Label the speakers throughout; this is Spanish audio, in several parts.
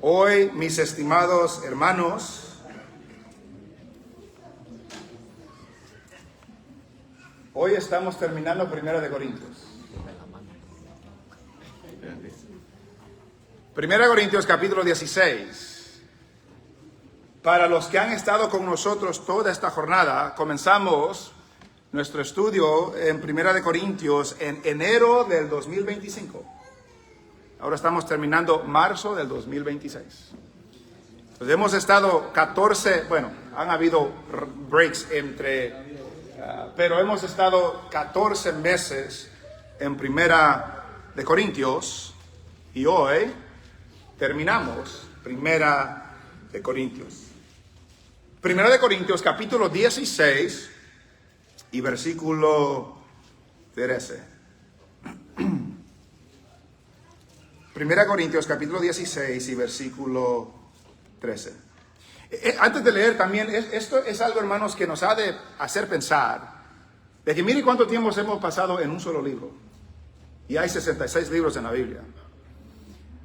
Speaker 1: Hoy, mis estimados hermanos, hoy estamos terminando 1 de Corintios. 1 Corintios capítulo 16. Para los que han estado con nosotros toda esta jornada, comenzamos nuestro estudio en 1 de Corintios en enero del 2025. Ahora estamos terminando marzo del 2026. Entonces hemos estado 14, han habido breaks pero hemos estado 14 meses en 1 de Corintios y hoy terminamos 1 de Corintios. 1 de Corintios capítulo 16 y versículo 13. 1 Corintios capítulo 16 y versículo 13. Antes de leer también, esto es algo, hermanos, que nos ha de hacer pensar de que mire cuánto tiempo hemos pasado en un solo libro. Y hay 66 libros en la Biblia.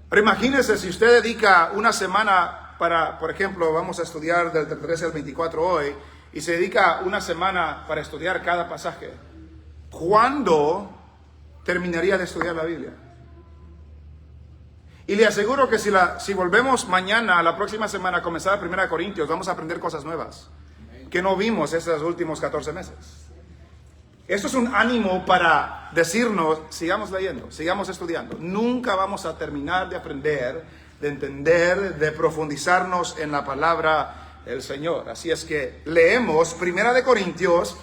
Speaker 1: Pero imagínense si usted dedica una semana para, por ejemplo, vamos a estudiar del 13 al 24 hoy, y se dedica una semana para estudiar cada pasaje. ¿Cuándo terminaría de estudiar la Biblia? Y le aseguro que si volvemos mañana, la próxima semana, a comenzar 1 Corintios, vamos a aprender cosas nuevas que no vimos estos últimos 14 meses. Esto es un ánimo para decirnos, sigamos leyendo, sigamos estudiando. Nunca vamos a terminar de aprender, de entender, de profundizarnos en la palabra del Señor. Así es que leemos 1 de Corintios,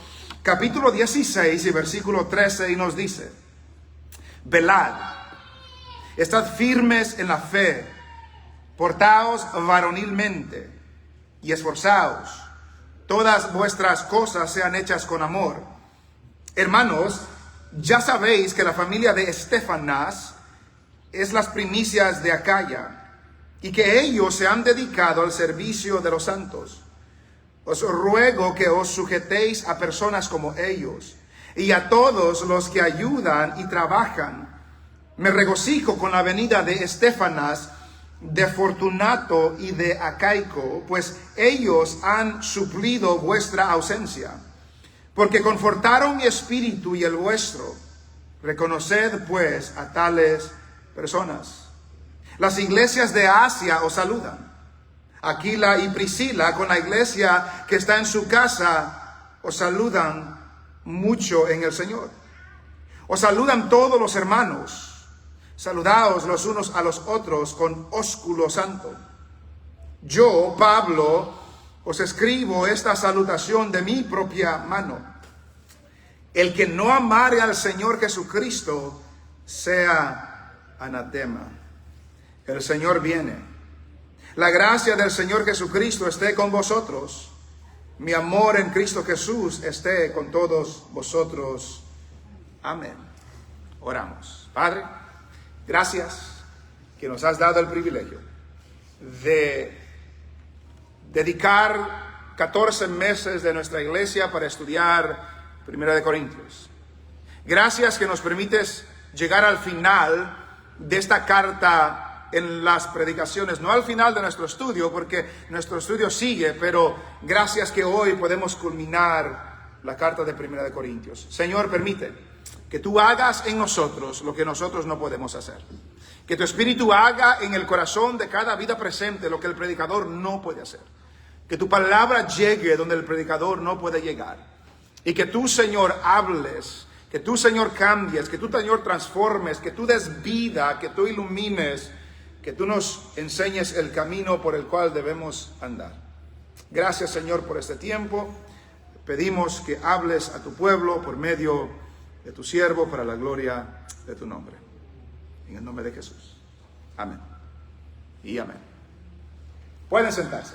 Speaker 1: capítulo 16 y versículo 13, y nos dice: velad, estad firmes en la fe, portaos varonilmente y esforzaos. Todas vuestras cosas sean hechas con amor. Hermanos, ya sabéis que la familia de Estefanas es las primicias de Acaya, y que ellos se han dedicado al servicio de los santos. Os ruego que os sujetéis a personas como ellos, y a todos los que ayudan y trabajan. Me regocijo con la venida de Estefanas, de Fortunato y de Acaico, pues ellos han suplido vuestra ausencia, porque confortaron mi espíritu y el vuestro. Reconoced pues a tales personas. Las iglesias de Asia os saludan. Aquila y Priscila, con la iglesia que está en su casa, os saludan mucho en el Señor. Os saludan todos los hermanos. Saludaos los unos a los otros con ósculo santo. Yo, Pablo, os escribo esta salutación de mi propia mano. El que no amare al Señor Jesucristo sea anatema. El Señor viene. La gracia del Señor Jesucristo esté con vosotros. Mi amor en Cristo Jesús esté con todos vosotros. Amén. Oramos. Padre, gracias que nos has dado el privilegio de dedicar 14 meses de nuestra iglesia para estudiar 1 de Corintios. Gracias que nos permites llegar al final de esta carta en las predicaciones, no al final de nuestro estudio, porque nuestro estudio sigue, pero gracias que hoy podemos culminar la carta de 1 de Corintios. Señor, permite que tú hagas en nosotros lo que nosotros no podemos hacer. Que tu Espíritu haga en el corazón de cada vida presente lo que el predicador no puede hacer. Que tu palabra llegue donde el predicador no puede llegar. Y que tú, Señor, hables. Que tú, Señor, cambies. Que tú, Señor, transformes. Que tú des vida. Que tú ilumines. Que tú nos enseñes el camino por el cual debemos andar. Gracias, Señor, por este tiempo. Pedimos que hables a tu pueblo por medio de tu siervo para la gloria de tu nombre. En el nombre de Jesús. Amén. Y amén. Pueden sentarse.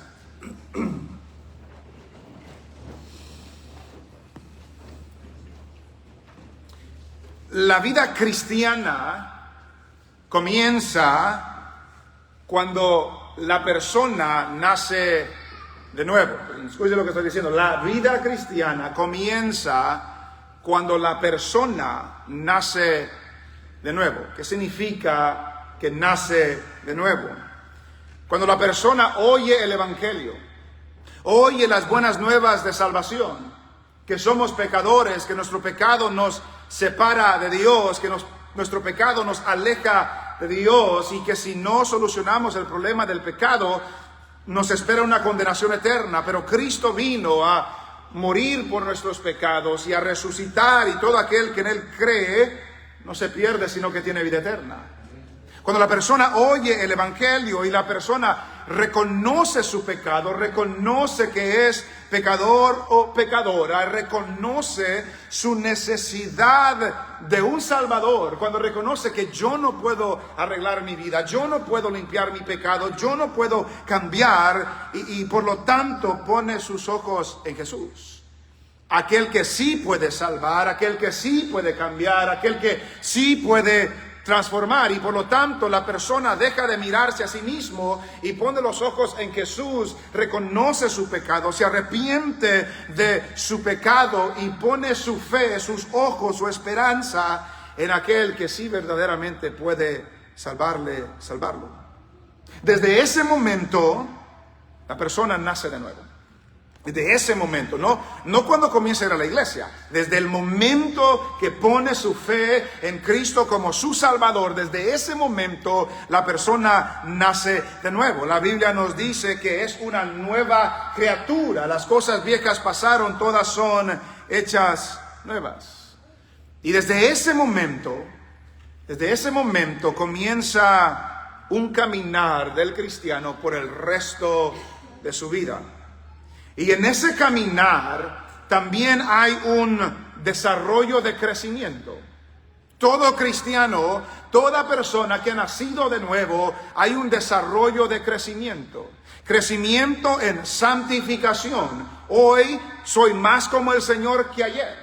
Speaker 1: La vida cristiana comienza cuando la persona nace de nuevo. Escuche lo que estoy diciendo. La vida cristiana comienza cuando la persona nace de nuevo. ¿Qué significa que nace de nuevo? Cuando la persona oye el Evangelio, oye las buenas nuevas de salvación, que somos pecadores, que nuestro pecado nos separa de Dios, que nuestro pecado nos aleja de Dios y que si no solucionamos el problema del pecado, nos espera una condenación eterna. Pero Cristo vino a morir por nuestros pecados y a resucitar, y todo aquel que en Él cree no se pierde, sino que tiene vida eterna. Cuando la persona oye el Evangelio y la persona reconoce su pecado, reconoce que es pecador o pecadora, reconoce su necesidad de un Salvador, cuando reconoce que yo no puedo arreglar mi vida, yo no puedo limpiar mi pecado, yo no puedo cambiar, y por lo tanto pone sus ojos en Jesús. Aquel que sí puede salvar, aquel que sí puede cambiar, aquel que sí puede transformar, y por lo tanto la persona deja de mirarse a sí mismo y pone los ojos en Jesús, reconoce su pecado, se arrepiente de su pecado y pone su fe, sus ojos, su esperanza en aquel que sí verdaderamente puede salvarlo. Desde ese momento la persona nace de nuevo. Desde ese momento, no cuando comienza a ir a la iglesia, desde el momento que pone su fe en Cristo como su Salvador, desde ese momento la persona nace de nuevo. La Biblia nos dice que es una nueva criatura. Las cosas viejas pasaron, todas son hechas nuevas. Y desde ese momento comienza un caminar del cristiano por el resto de su vida. Y en ese caminar también hay un desarrollo de crecimiento. Todo cristiano, toda persona que ha nacido de nuevo, hay un desarrollo de crecimiento. Crecimiento en santificación. Hoy soy más como el Señor que ayer.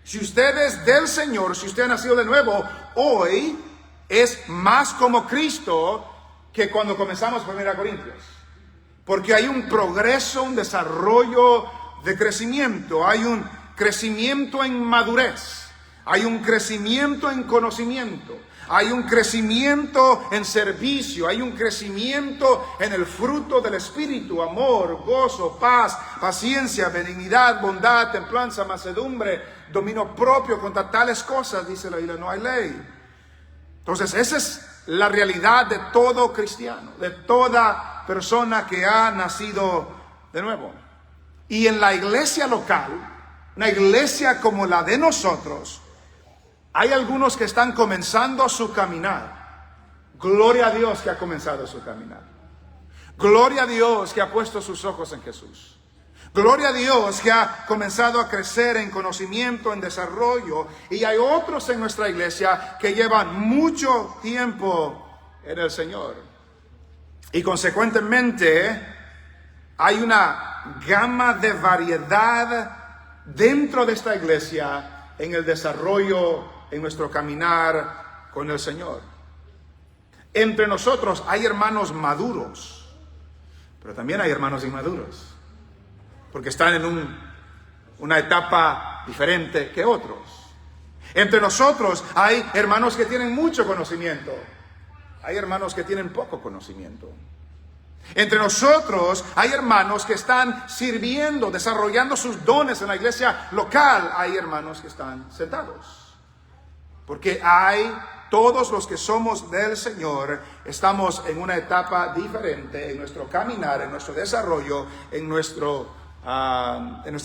Speaker 1: Si usted es del Señor, si usted ha nacido de nuevo, hoy es más como Cristo que cuando comenzamos 1 Corintios. Porque hay un progreso, un desarrollo de crecimiento, hay un crecimiento en madurez, hay un crecimiento en conocimiento, hay un crecimiento en servicio, hay un crecimiento en el fruto del Espíritu: amor, gozo, paz, paciencia, benignidad, bondad, templanza, mansedumbre, dominio propio. Contra tales cosas, dice la Biblia, no hay ley. Entonces, esa es la realidad de todo cristiano, de toda persona que ha nacido de nuevo. Y en la iglesia local, una iglesia como la de nosotros, hay algunos que están comenzando su caminar. Gloria a Dios que ha comenzado su caminar. Gloria a Dios que ha puesto sus ojos en Jesús. Gloria a Dios que ha comenzado a crecer en conocimiento, en desarrollo. Y hay otros en nuestra iglesia que llevan mucho tiempo en el Señor. Y consecuentemente hay una gama de variedad dentro de esta iglesia en el desarrollo, en nuestro caminar con el Señor. Entre nosotros hay hermanos maduros, pero también hay hermanos inmaduros, porque están en una etapa diferente que otros. Entre nosotros hay hermanos que tienen mucho conocimiento, hay hermanos que tienen poco conocimiento. Entre nosotros hay hermanos que están sirviendo, desarrollando sus dones en la iglesia local. Hay hermanos que están sentados. Porque todos los que somos del Señor, estamos en una etapa diferente en nuestro caminar, en nuestro desarrollo, en nuestra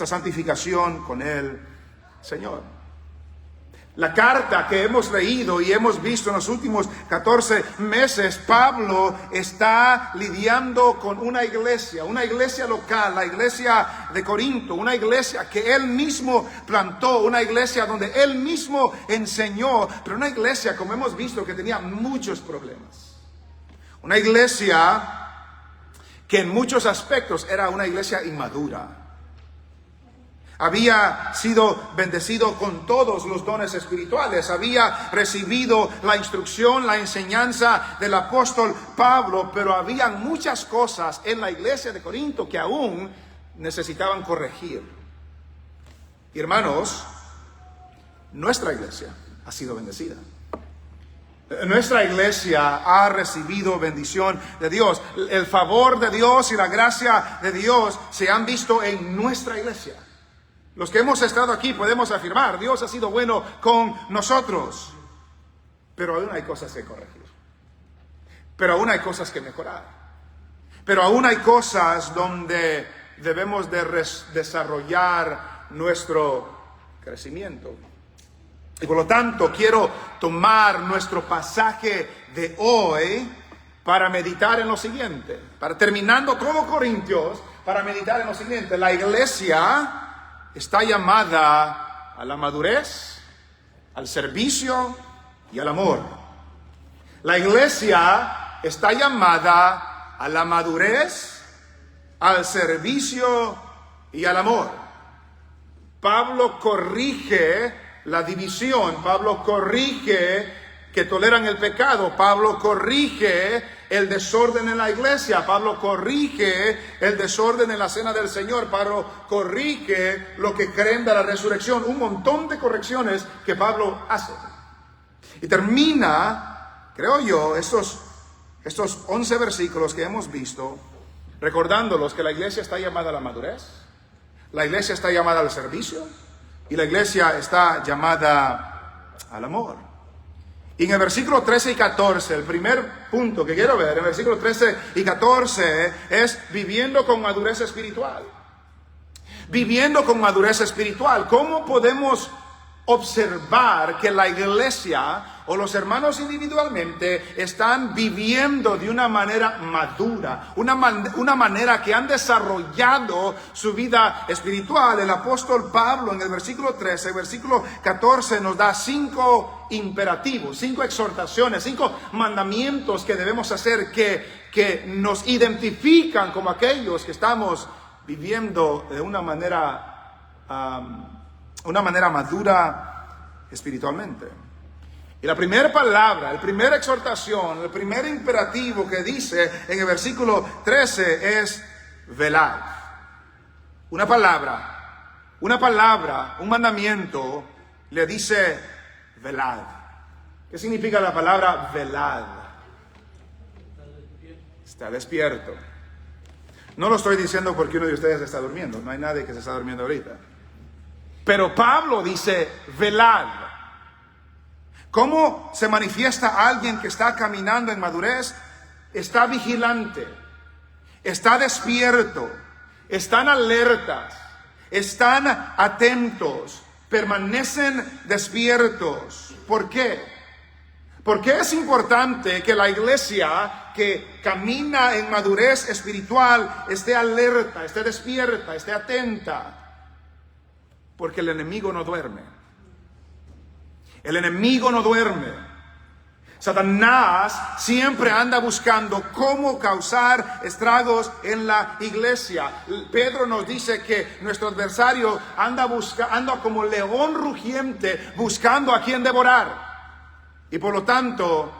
Speaker 1: santificación con el Señor. La carta que hemos leído y hemos visto en los últimos 14 meses, Pablo está lidiando con una iglesia local, la iglesia de Corinto, una iglesia que él mismo plantó, una iglesia donde él mismo enseñó, pero una iglesia, como hemos visto, que tenía muchos problemas. Una iglesia que en muchos aspectos era una iglesia inmadura. Había sido bendecido con todos los dones espirituales, había recibido la instrucción, la enseñanza del apóstol Pablo, pero había muchas cosas en la iglesia de Corinto que aún necesitaban corregir. Y hermanos, nuestra iglesia ha sido bendecida. Nuestra iglesia ha recibido bendición de Dios. El favor de Dios y la gracia de Dios se han visto en nuestra iglesia. Los que hemos estado aquí podemos afirmar, Dios ha sido bueno con nosotros. Pero aún hay cosas que corregir. Pero aún hay cosas que mejorar. Pero aún hay cosas donde debemos de desarrollar nuestro crecimiento. Y por lo tanto quiero tomar nuestro pasaje de hoy para meditar en lo siguiente. Para terminando todo Corintios, para meditar en lo siguiente. La iglesia está llamada a la madurez, al servicio y al amor. La iglesia está llamada a la madurez, al servicio y al amor. Pablo corrige la división, Pablo corrige que toleran el pecado, Pablo corrige el desorden en la iglesia, Pablo corrige el desorden en la cena del Señor, Pablo corrige lo que creen de la resurrección, un montón de correcciones que Pablo hace. Y termina, creo yo, estos 11 versículos que hemos visto, recordándolos que la iglesia está llamada a la madurez, la iglesia está llamada al servicio, y la iglesia está llamada al amor. Y en el versículo 13 y 14, el primer punto que quiero ver, en el versículo 13 y 14, es viviendo con madurez espiritual. Viviendo con madurez espiritual. ¿Cómo podemos observar que la iglesia o los hermanos individualmente están viviendo de una manera madura, una manera que han desarrollado su vida espiritual? El apóstol Pablo en el versículo 13, versículo 14 nos da 5 imperativos, 5 exhortaciones, 5 mandamientos que debemos hacer que nos identifican como aquellos que estamos viviendo de una manera madura espiritualmente. Y la primera palabra, la primera exhortación, el primer imperativo que dice en el versículo 13 es velad. Una palabra, un mandamiento le dice velad. ¿Qué significa la palabra velad? Está despierto. No lo estoy diciendo porque uno de ustedes está durmiendo. No hay nadie que se está durmiendo ahorita. Pero Pablo dice velad. ¿Cómo se manifiesta alguien que está caminando en madurez? Está vigilante, está despierto, están alertas, están atentos, permanecen despiertos. ¿Por qué? Porque es importante que la iglesia que camina en madurez espiritual esté alerta, esté despierta, esté atenta. Porque el enemigo no duerme. El enemigo no duerme. Satanás siempre anda buscando cómo causar estragos en la iglesia. Pedro nos dice que nuestro adversario anda como león rugiente buscando a quien devorar. Y por lo tanto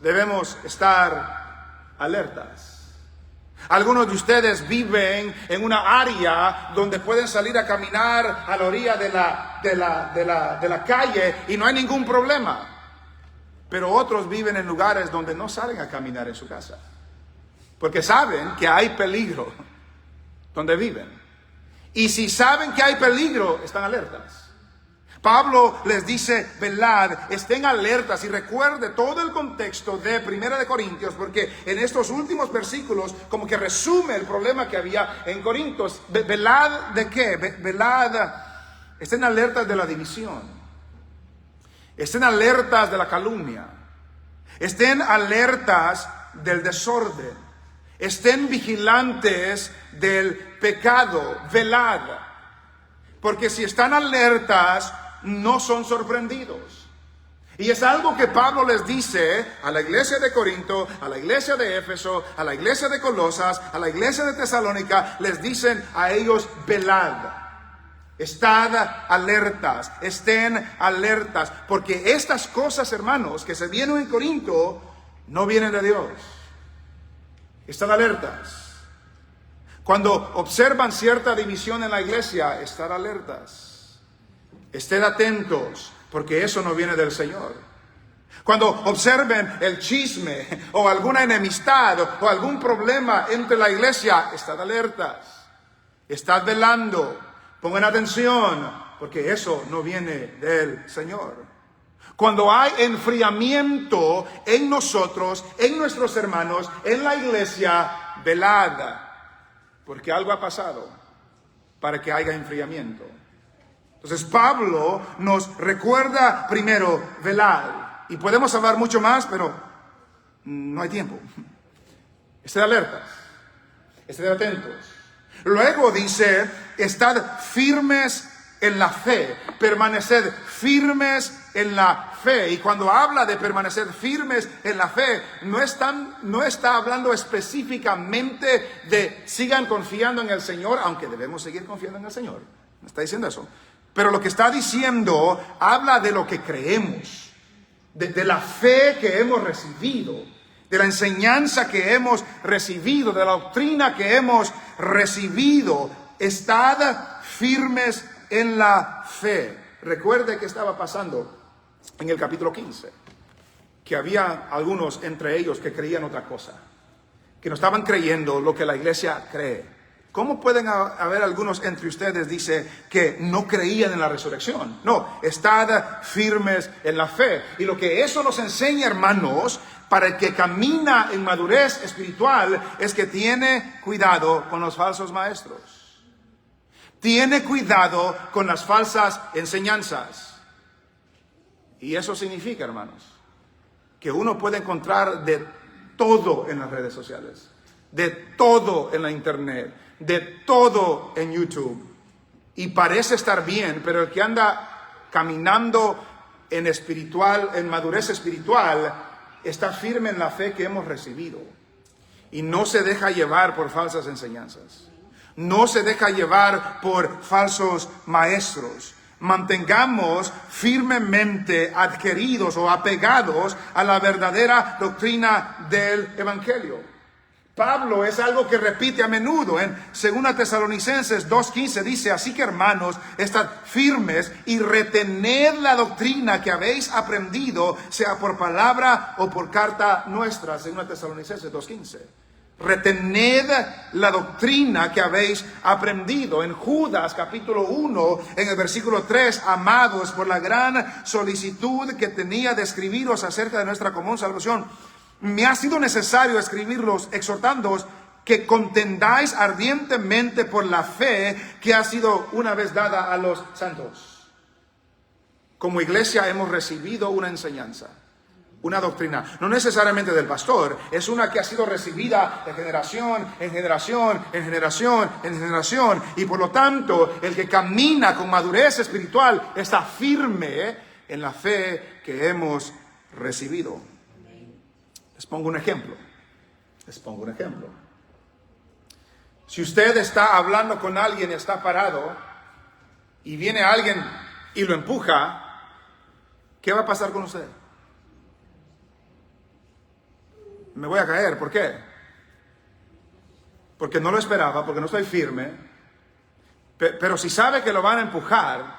Speaker 1: debemos estar alertas. Algunos de ustedes viven en una área donde pueden salir a caminar a la orilla de la calle y no hay ningún problema. Pero otros viven en lugares donde no salen a caminar en su casa, porque saben que hay peligro donde viven. Y si saben que hay peligro, están alertas. Pablo les dice, velad, estén alertas, y recuerde todo el contexto de 1 de Corintios, porque en estos últimos versículos como que resume el problema que había en Corintios. ¿Velad de qué? Velad, estén alertas de la división, estén alertas de la calumnia, estén alertas del desorden, estén vigilantes del pecado. Velad, porque si están alertas, no son sorprendidos. Y es algo que Pablo les dice a la iglesia de Corinto, a la iglesia de Éfeso, a la iglesia de Colosas, a la iglesia de Tesalónica. Les dicen a ellos, velad, estad alertas, estén alertas, porque estas cosas, hermanos, que se vienen en Corinto, no vienen de Dios. Estad alertas. Cuando observan cierta división en la iglesia, estad alertas. Estén atentos, porque eso no viene del Señor. Cuando observen el chisme o alguna enemistad o algún problema entre la iglesia, estad alertas, estad velando, pongan atención, porque eso no viene del Señor. Cuando hay enfriamiento en nosotros, en nuestros hermanos, en la iglesia, velad, porque algo ha pasado para que haya enfriamiento. Entonces Pablo nos recuerda primero, velad. Y podemos hablar mucho más, pero no hay tiempo. Estad alertas, estad atentos. Luego dice, estad firmes en la fe, permaneced firmes en la fe. Y cuando habla de permanecer firmes en la fe, no está hablando específicamente de sigan confiando en el Señor, aunque debemos seguir confiando en el Señor. No está diciendo eso. Pero lo que está diciendo habla de lo que creemos. De la fe que hemos recibido, de la enseñanza que hemos recibido, de la doctrina que hemos recibido. Estad firmes en la fe. Recuerde que estaba pasando en el capítulo 15, que había algunos entre ellos que creían otra cosa, que no estaban creyendo lo que la iglesia cree. ¿Cómo pueden haber algunos entre ustedes, dice, que no creían en la resurrección? No, estad firmes en la fe. Y lo que eso nos enseña, hermanos, para el que camina en madurez espiritual, es que tiene cuidado con los falsos maestros. Tiene cuidado con las falsas enseñanzas. Y eso significa, hermanos, que uno puede encontrar de todo en las redes sociales, de todo en la internet, de todo en YouTube, y parece estar bien, pero el que anda caminando en madurez espiritual, está firme en la fe que hemos recibido y no se deja llevar por falsas enseñanzas, no se deja llevar por falsos maestros. Mantengamos firmemente adheridos o apegados a la verdadera doctrina del Evangelio. Pablo es algo que repite a menudo. En 2 Tesalonicenses 2:15 dice, así que hermanos, estad firmes y retened la doctrina que habéis aprendido, sea por palabra o por carta nuestra. 2 Tesalonicenses 2:15. Retened la doctrina que habéis aprendido. En Judas capítulo 1, en el versículo 3, amados, por la gran solicitud que tenía de escribiros acerca de nuestra común salvación, me ha sido necesario escribirlos exhortándoos que contendáis ardientemente por la fe que ha sido una vez dada a los santos. Como iglesia hemos recibido una enseñanza, una doctrina, no necesariamente del pastor, es una que ha sido recibida de generación en generación, en generación, en generación, y por lo tanto el que camina con madurez espiritual está firme en la fe que hemos recibido. Les pongo un ejemplo. Si usted está hablando con alguien, está parado, y viene alguien y lo empuja, ¿qué va a pasar con usted? Me voy a caer. ¿Por qué? Porque no lo esperaba, porque no estoy firme. Pero si sabe que lo van a empujar,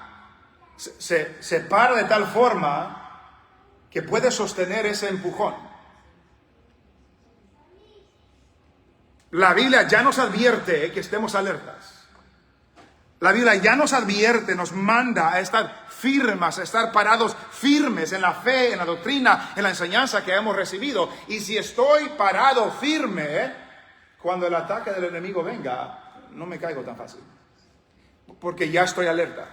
Speaker 1: se para de tal forma que puede sostener ese empujón. La Biblia ya nos advierte que estemos alertas. La Biblia ya nos advierte, nos manda a estar firmes, a estar parados firmes en la fe, en la doctrina, en la enseñanza que hemos recibido. Y si estoy parado firme, cuando el ataque del enemigo venga, no me caigo tan fácil. Porque ya estoy alerta.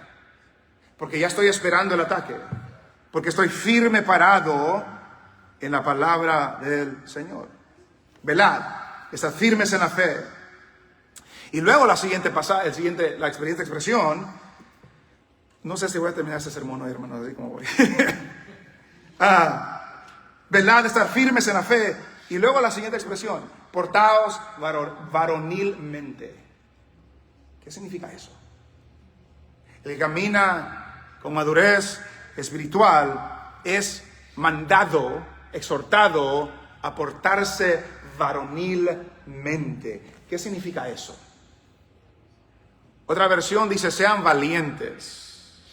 Speaker 1: Porque ya estoy esperando el ataque. Porque estoy firme parado en la palabra del Señor. Velad. Estad firmes en la fe. Y luego la siguiente expresión, no sé si voy a terminar este sermón hoy, hermano, así como voy. Velad, estar firmes en la fe. Y luego la siguiente expresión, portaos varonilmente. ¿Qué significa eso? El que camina con madurez espiritual es mandado, exhortado a portarse varonilmente. ¿Qué significa eso? Otra versión dice sean valientes.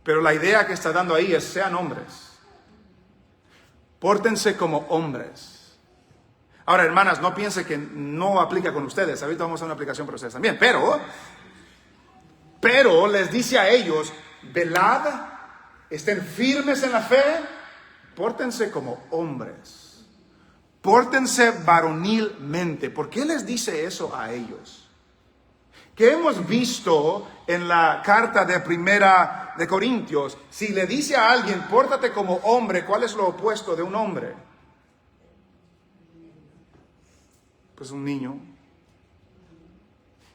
Speaker 1: Pero la idea que está dando ahí es sean hombres. Pórtense como hombres. Ahora, hermanas, no piense que no aplica con ustedes. Ahorita vamos a una aplicación para ustedes también. Pero les dice a ellos, velad, estén firmes en la fe, pórtense como hombres. Pórtense varonilmente. ¿Por qué les dice eso a ellos? ¿Qué hemos visto en la carta de Primera de Corintios? Si le dice a alguien, pórtate como hombre, ¿cuál es lo opuesto de un hombre? Pues un niño.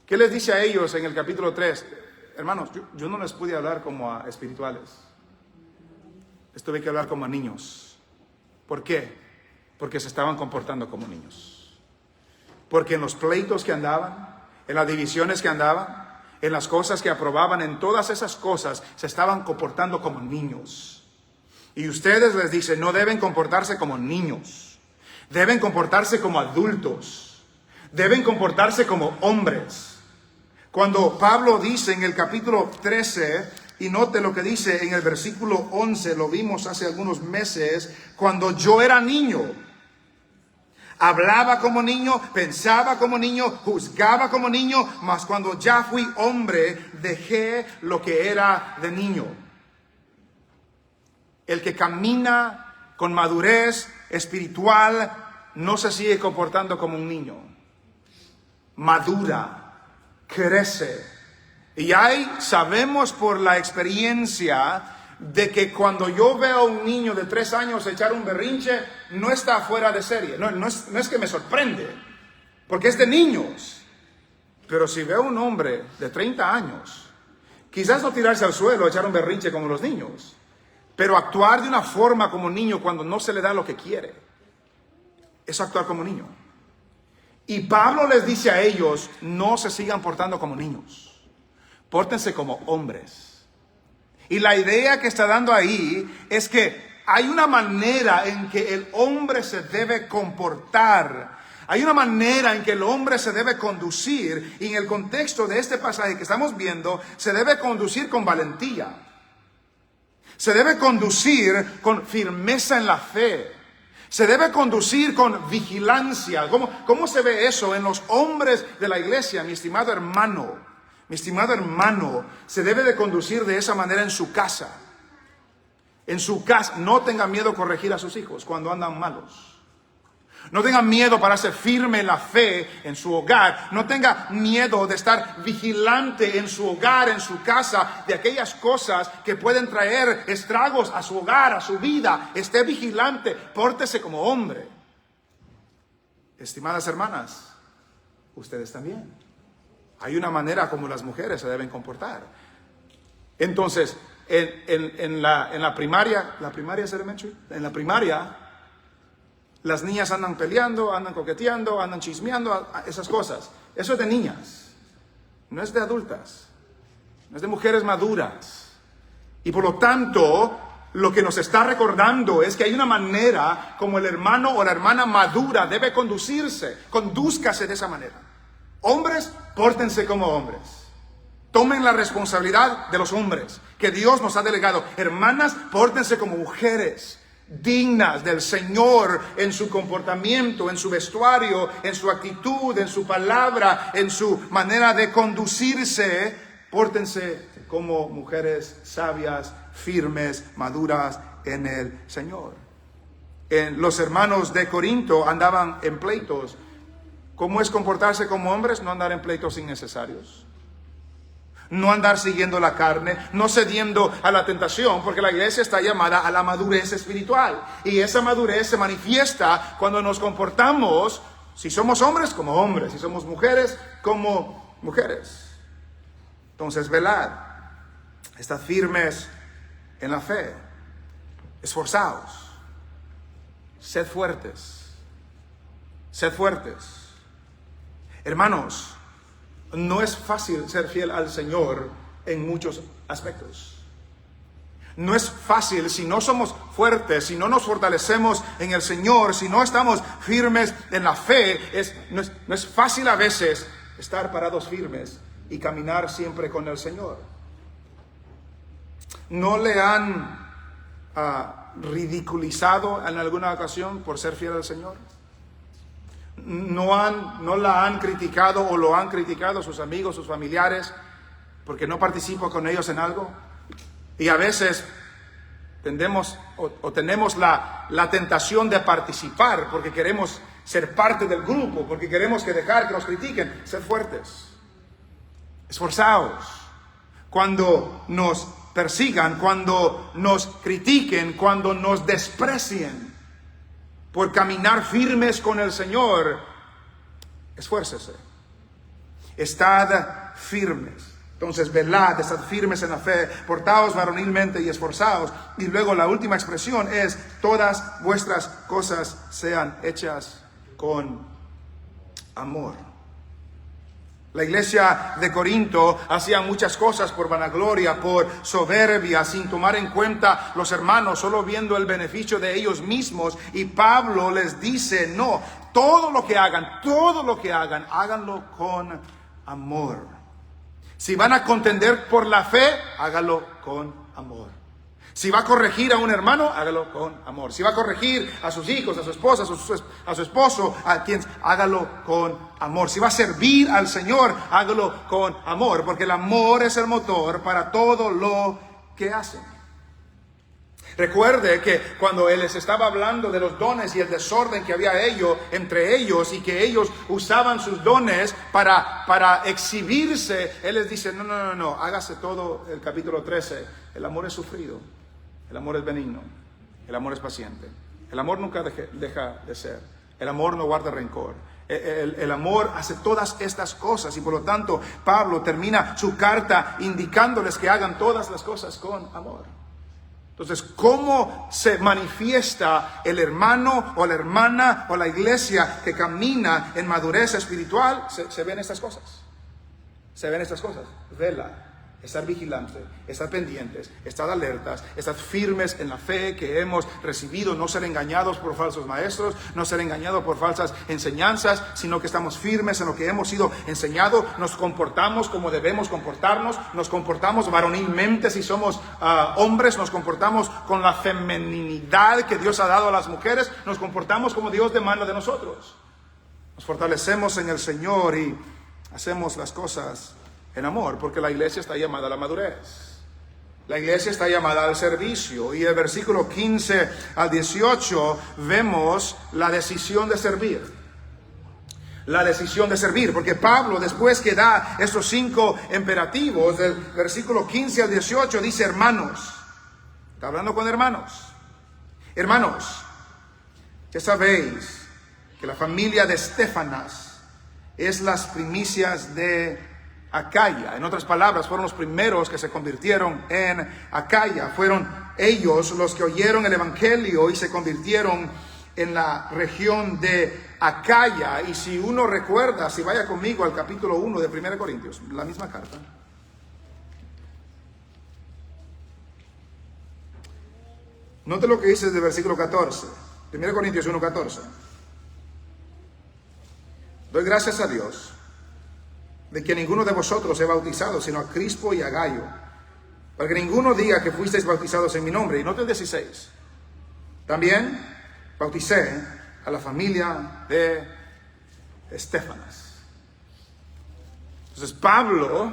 Speaker 1: ¿Qué les dice a ellos en el capítulo 3? Hermanos, yo no les pude hablar como a espirituales. Les tuve que hablar como a niños. ¿Por qué? Porque se estaban comportando como niños. Porque en los pleitos que andaban, en las divisiones que andaban, en las cosas que aprobaban, en todas esas cosas se estaban comportando como niños. Y ustedes les dicen, no deben comportarse como niños. Deben comportarse como adultos. Deben comportarse como hombres. Cuando Pablo dice en el capítulo 13, y note lo que dice en el versículo 11, lo vimos hace algunos meses, cuando yo era niño, hablaba como niño, pensaba como niño, juzgaba como niño, mas cuando ya fui hombre, dejé lo que era de niño. El que camina con madurez espiritual no se sigue comportando como un niño. Madura, crece. Y sabemos por la experiencia de que cuando yo veo a un niño de 3 años echar un berrinche, no está fuera de serie. No es que me sorprende, porque es de niños. Pero si veo a un hombre de 30 años, quizás no tirarse al suelo, echar un berrinche como los niños, pero actuar de una forma como niño cuando no se le da lo que quiere, es actuar como niño. Y Pablo les dice a ellos, no se sigan portando como niños, pórtense como hombres. Y la idea que está dando ahí es que hay una manera en que el hombre se debe comportar. Hay una manera en que el hombre se debe conducir. Y en el contexto de este pasaje que estamos viendo, se debe conducir con valentía. Se debe conducir con firmeza en la fe. Se debe conducir con vigilancia. ¿Cómo se ve eso en los hombres de la iglesia, mi estimado hermano? Mi estimado hermano, se debe de conducir de esa manera en su casa. En su casa, no tenga miedo a corregir a sus hijos cuando andan malos. No tenga miedo para ser firme en la fe en su hogar. No tenga miedo de estar vigilante en su hogar, en su casa, de aquellas cosas que pueden traer estragos a su hogar, a su vida. Esté vigilante, pórtese como hombre. Estimadas hermanas, ustedes también. Hay una manera como las mujeres se deben comportar. Entonces, en la primaria, en la primaria, las niñas andan peleando, andan coqueteando, andan chismeando, esas cosas. Eso es de niñas, no es de adultas, no es de mujeres maduras. Y por lo tanto, lo que nos está recordando es que hay una manera como el hermano o la hermana madura debe conducirse. Condúzcase de esa manera. Hombres, pórtense como hombres. Tomen la responsabilidad de los hombres que Dios nos ha delegado. Hermanas, pórtense como mujeres dignas del Señor en su comportamiento, en su vestuario, en su actitud, en su palabra, en su manera de conducirse. Pórtense como mujeres sabias, firmes, maduras en el Señor. Los hermanos de Corinto andaban en pleitos. ¿Cómo es comportarse como hombres? No andar en pleitos innecesarios. No andar siguiendo la carne, no cediendo a la tentación, porque la iglesia está llamada a la madurez espiritual. Y esa madurez se manifiesta cuando nos comportamos, si somos hombres, como hombres, si somos mujeres, como mujeres. Entonces, velad, estad firmes en la fe, esforzaos, sed fuertes, sed fuertes. Hermanos, no es fácil ser fiel al Señor en muchos aspectos. No es fácil si no somos fuertes, si no nos fortalecemos en el Señor, si no estamos firmes en la fe. No es fácil a veces estar parados firmes y caminar siempre con el Señor. No le han ridiculizado en alguna ocasión por ser fiel al Señor? ¿No la han criticado o lo han criticado sus amigos, sus familiares, porque no participo con ellos en algo? Y a veces tenemos la tentación de participar porque queremos ser parte del grupo, porque queremos dejar que nos critiquen. Ser fuertes, esforzados. Cuando nos persigan, cuando nos critiquen, cuando nos desprecien por caminar firmes con el Señor, esfuércese. Estad firmes. Entonces, velad, estad firmes en la fe, portaos varonilmente y esforzaos. Y luego la última expresión es: todas vuestras cosas sean hechas con amor. La iglesia de Corinto hacía muchas cosas por vanagloria, por soberbia, sin tomar en cuenta los hermanos, solo viendo el beneficio de ellos mismos. Y Pablo les dice: no, todo lo que hagan, háganlo con amor. Si van a contender por la fe, hágalo con amor. Si va a corregir a un hermano, hágalo con amor. Si va a corregir a sus hijos, a su esposa, a su esposo, hágalo con amor. Si va a servir al Señor, hágalo con amor, porque el amor es el motor para todo lo que hacen. Recuerde que cuando Él les estaba hablando de los dones y el desorden que había entre ellos, y que ellos usaban sus dones para exhibirse, Él les dice: no, hágase todo el capítulo 13. El amor es sufrido, el amor es benigno, el amor es paciente, el amor nunca deja de ser, el amor no guarda rencor. El amor hace todas estas cosas, y por lo tanto Pablo termina su carta indicándoles que hagan todas las cosas con amor. Entonces, ¿cómo se manifiesta el hermano o la hermana o la iglesia que camina en madurez espiritual? Se ven estas cosas. Se ven estas cosas. Vela. Estar vigilante, estar pendientes, estar alertas, estar firmes en la fe que hemos recibido, no ser engañados por falsos maestros, no ser engañados por falsas enseñanzas, sino que estamos firmes en lo que hemos sido enseñados, nos comportamos como debemos comportarnos, nos comportamos varonilmente si somos hombres, nos comportamos con la femeninidad que Dios ha dado a las mujeres, nos comportamos como Dios demanda de nosotros. Nos fortalecemos en el Señor y hacemos las cosas en amor, porque la iglesia está llamada a la madurez. La iglesia está llamada al servicio. Y el versículo 15 al 18 vemos la decisión de servir. La decisión de servir, porque Pablo, después que da estos 5 imperativos, del versículo 15 al 18, dice: hermanos. Está hablando con hermanos. Hermanos, ya sabéis que la familia de Estéfanas es las primicias de Acaya. En otras palabras, fueron los primeros que se convirtieron en Acaya. Fueron ellos los que oyeron el evangelio y se convirtieron en la región de Acaya. Y si uno recuerda, si vaya conmigo al capítulo 1 de 1 Corintios, la misma carta. Note lo que dice desde el versículo 14. 1 Corintios 1:14. Doy gracias a Dios de que ninguno de vosotros he bautizado, sino a Crispo y a Gayo, para que ninguno diga que fuisteis bautizados en mi nombre. Y note el 16. También bauticé a la familia de Estéfanas. Entonces Pablo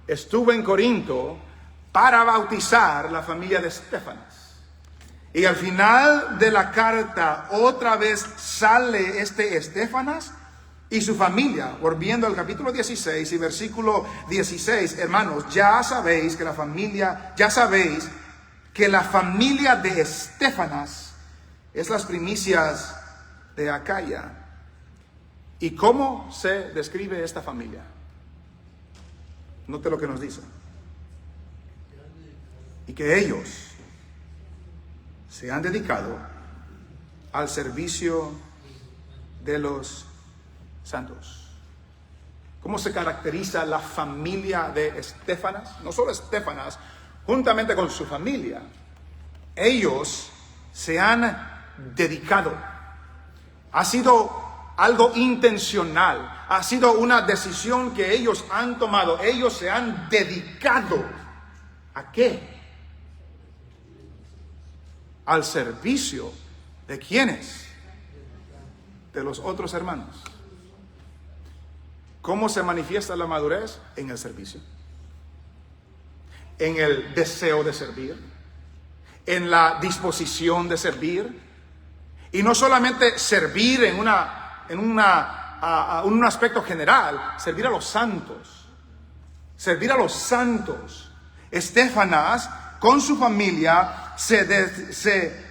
Speaker 1: estuvo en Corinto para bautizar la familia de Estéfanas. Y al final de la carta otra vez sale Estéfanas y su familia. Volviendo al capítulo 16 y versículo 16, hermanos, ya sabéis que la familia de Estéfanas es las primicias de Acaya. ¿Y cómo se describe esta familia? Note lo que nos dice. Y que ellos se han dedicado al servicio de los santos. ¿Cómo se caracteriza la familia de Estéfanas? No solo Estéfanas, juntamente con su familia, ellos se han dedicado. Ha sido algo intencional, ha sido una decisión que ellos han tomado. Ellos se han dedicado. ¿A qué? al servicio de ¿quiénes? De los otros hermanos. ¿Cómo se manifiesta la madurez? En el servicio, en el deseo de servir, en la disposición de servir. Y no solamente servir en un aspecto general, servir a los santos. Servir a los santos. Estéfanas, con su familia, se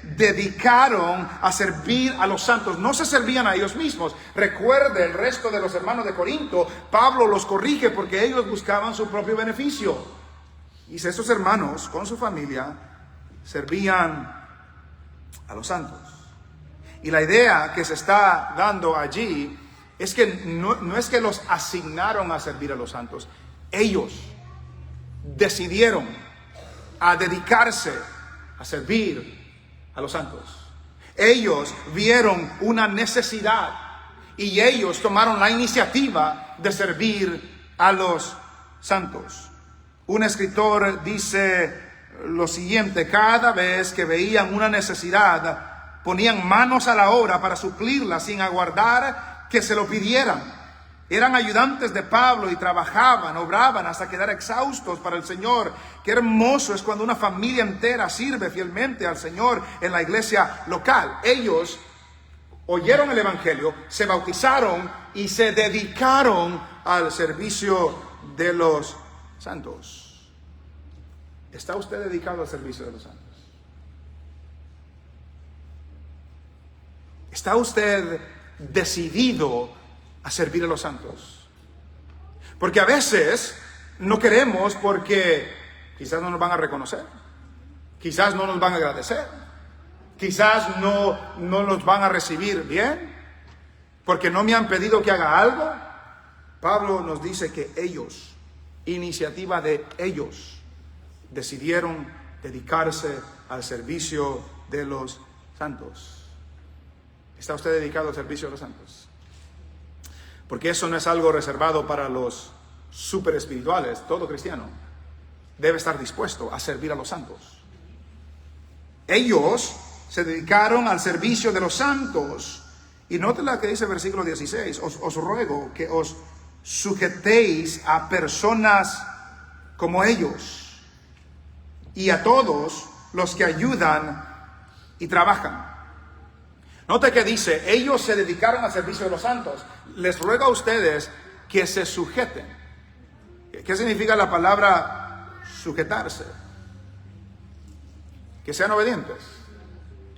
Speaker 1: dedicaron a servir a los santos. No se servían a ellos mismos. Recuerde el resto de los hermanos de Corinto. Pablo los corrige porque ellos buscaban su propio beneficio. Y esos hermanos, con su familia, servían a los santos. Y la idea que se está dando allí es que no es que los asignaron a servir a los santos. Ellos decidieron a dedicarse a servir a los santos. Ellos vieron una necesidad y ellos tomaron la iniciativa de servir a los santos. Un escritor dice lo siguiente: cada vez que veían una necesidad, ponían manos a la obra para suplirla sin aguardar que se lo pidieran. Eran ayudantes de Pablo y trabajaban, obraban hasta quedar exhaustos para el Señor. Qué hermoso es cuando una familia entera sirve fielmente al Señor en la iglesia local. Ellos oyeron el Evangelio, se bautizaron y se dedicaron al servicio de los santos. ¿Está usted dedicado al servicio de los santos? ¿Está usted decidido a servir a los santos? Porque a veces no queremos porque quizás no nos van a reconocer, quizás no nos van a agradecer, quizás no nos van a recibir bien, porque no me han pedido que haga algo. Pablo nos dice que ellos, iniciativa de ellos, decidieron dedicarse al servicio de los santos. ¿Está usted dedicado al servicio de los santos? Porque eso no es algo reservado para los super espirituales. Todo cristiano debe estar dispuesto a servir a los santos. Ellos se dedicaron al servicio de los santos. Y noten lo que dice el versículo 16. Os ruego que os sujetéis a personas como ellos y a todos los que ayudan y trabajan. Note que dice, ellos se dedicaron al servicio de los santos. Les ruego a ustedes que se sujeten. ¿Qué significa la palabra sujetarse? Que sean obedientes.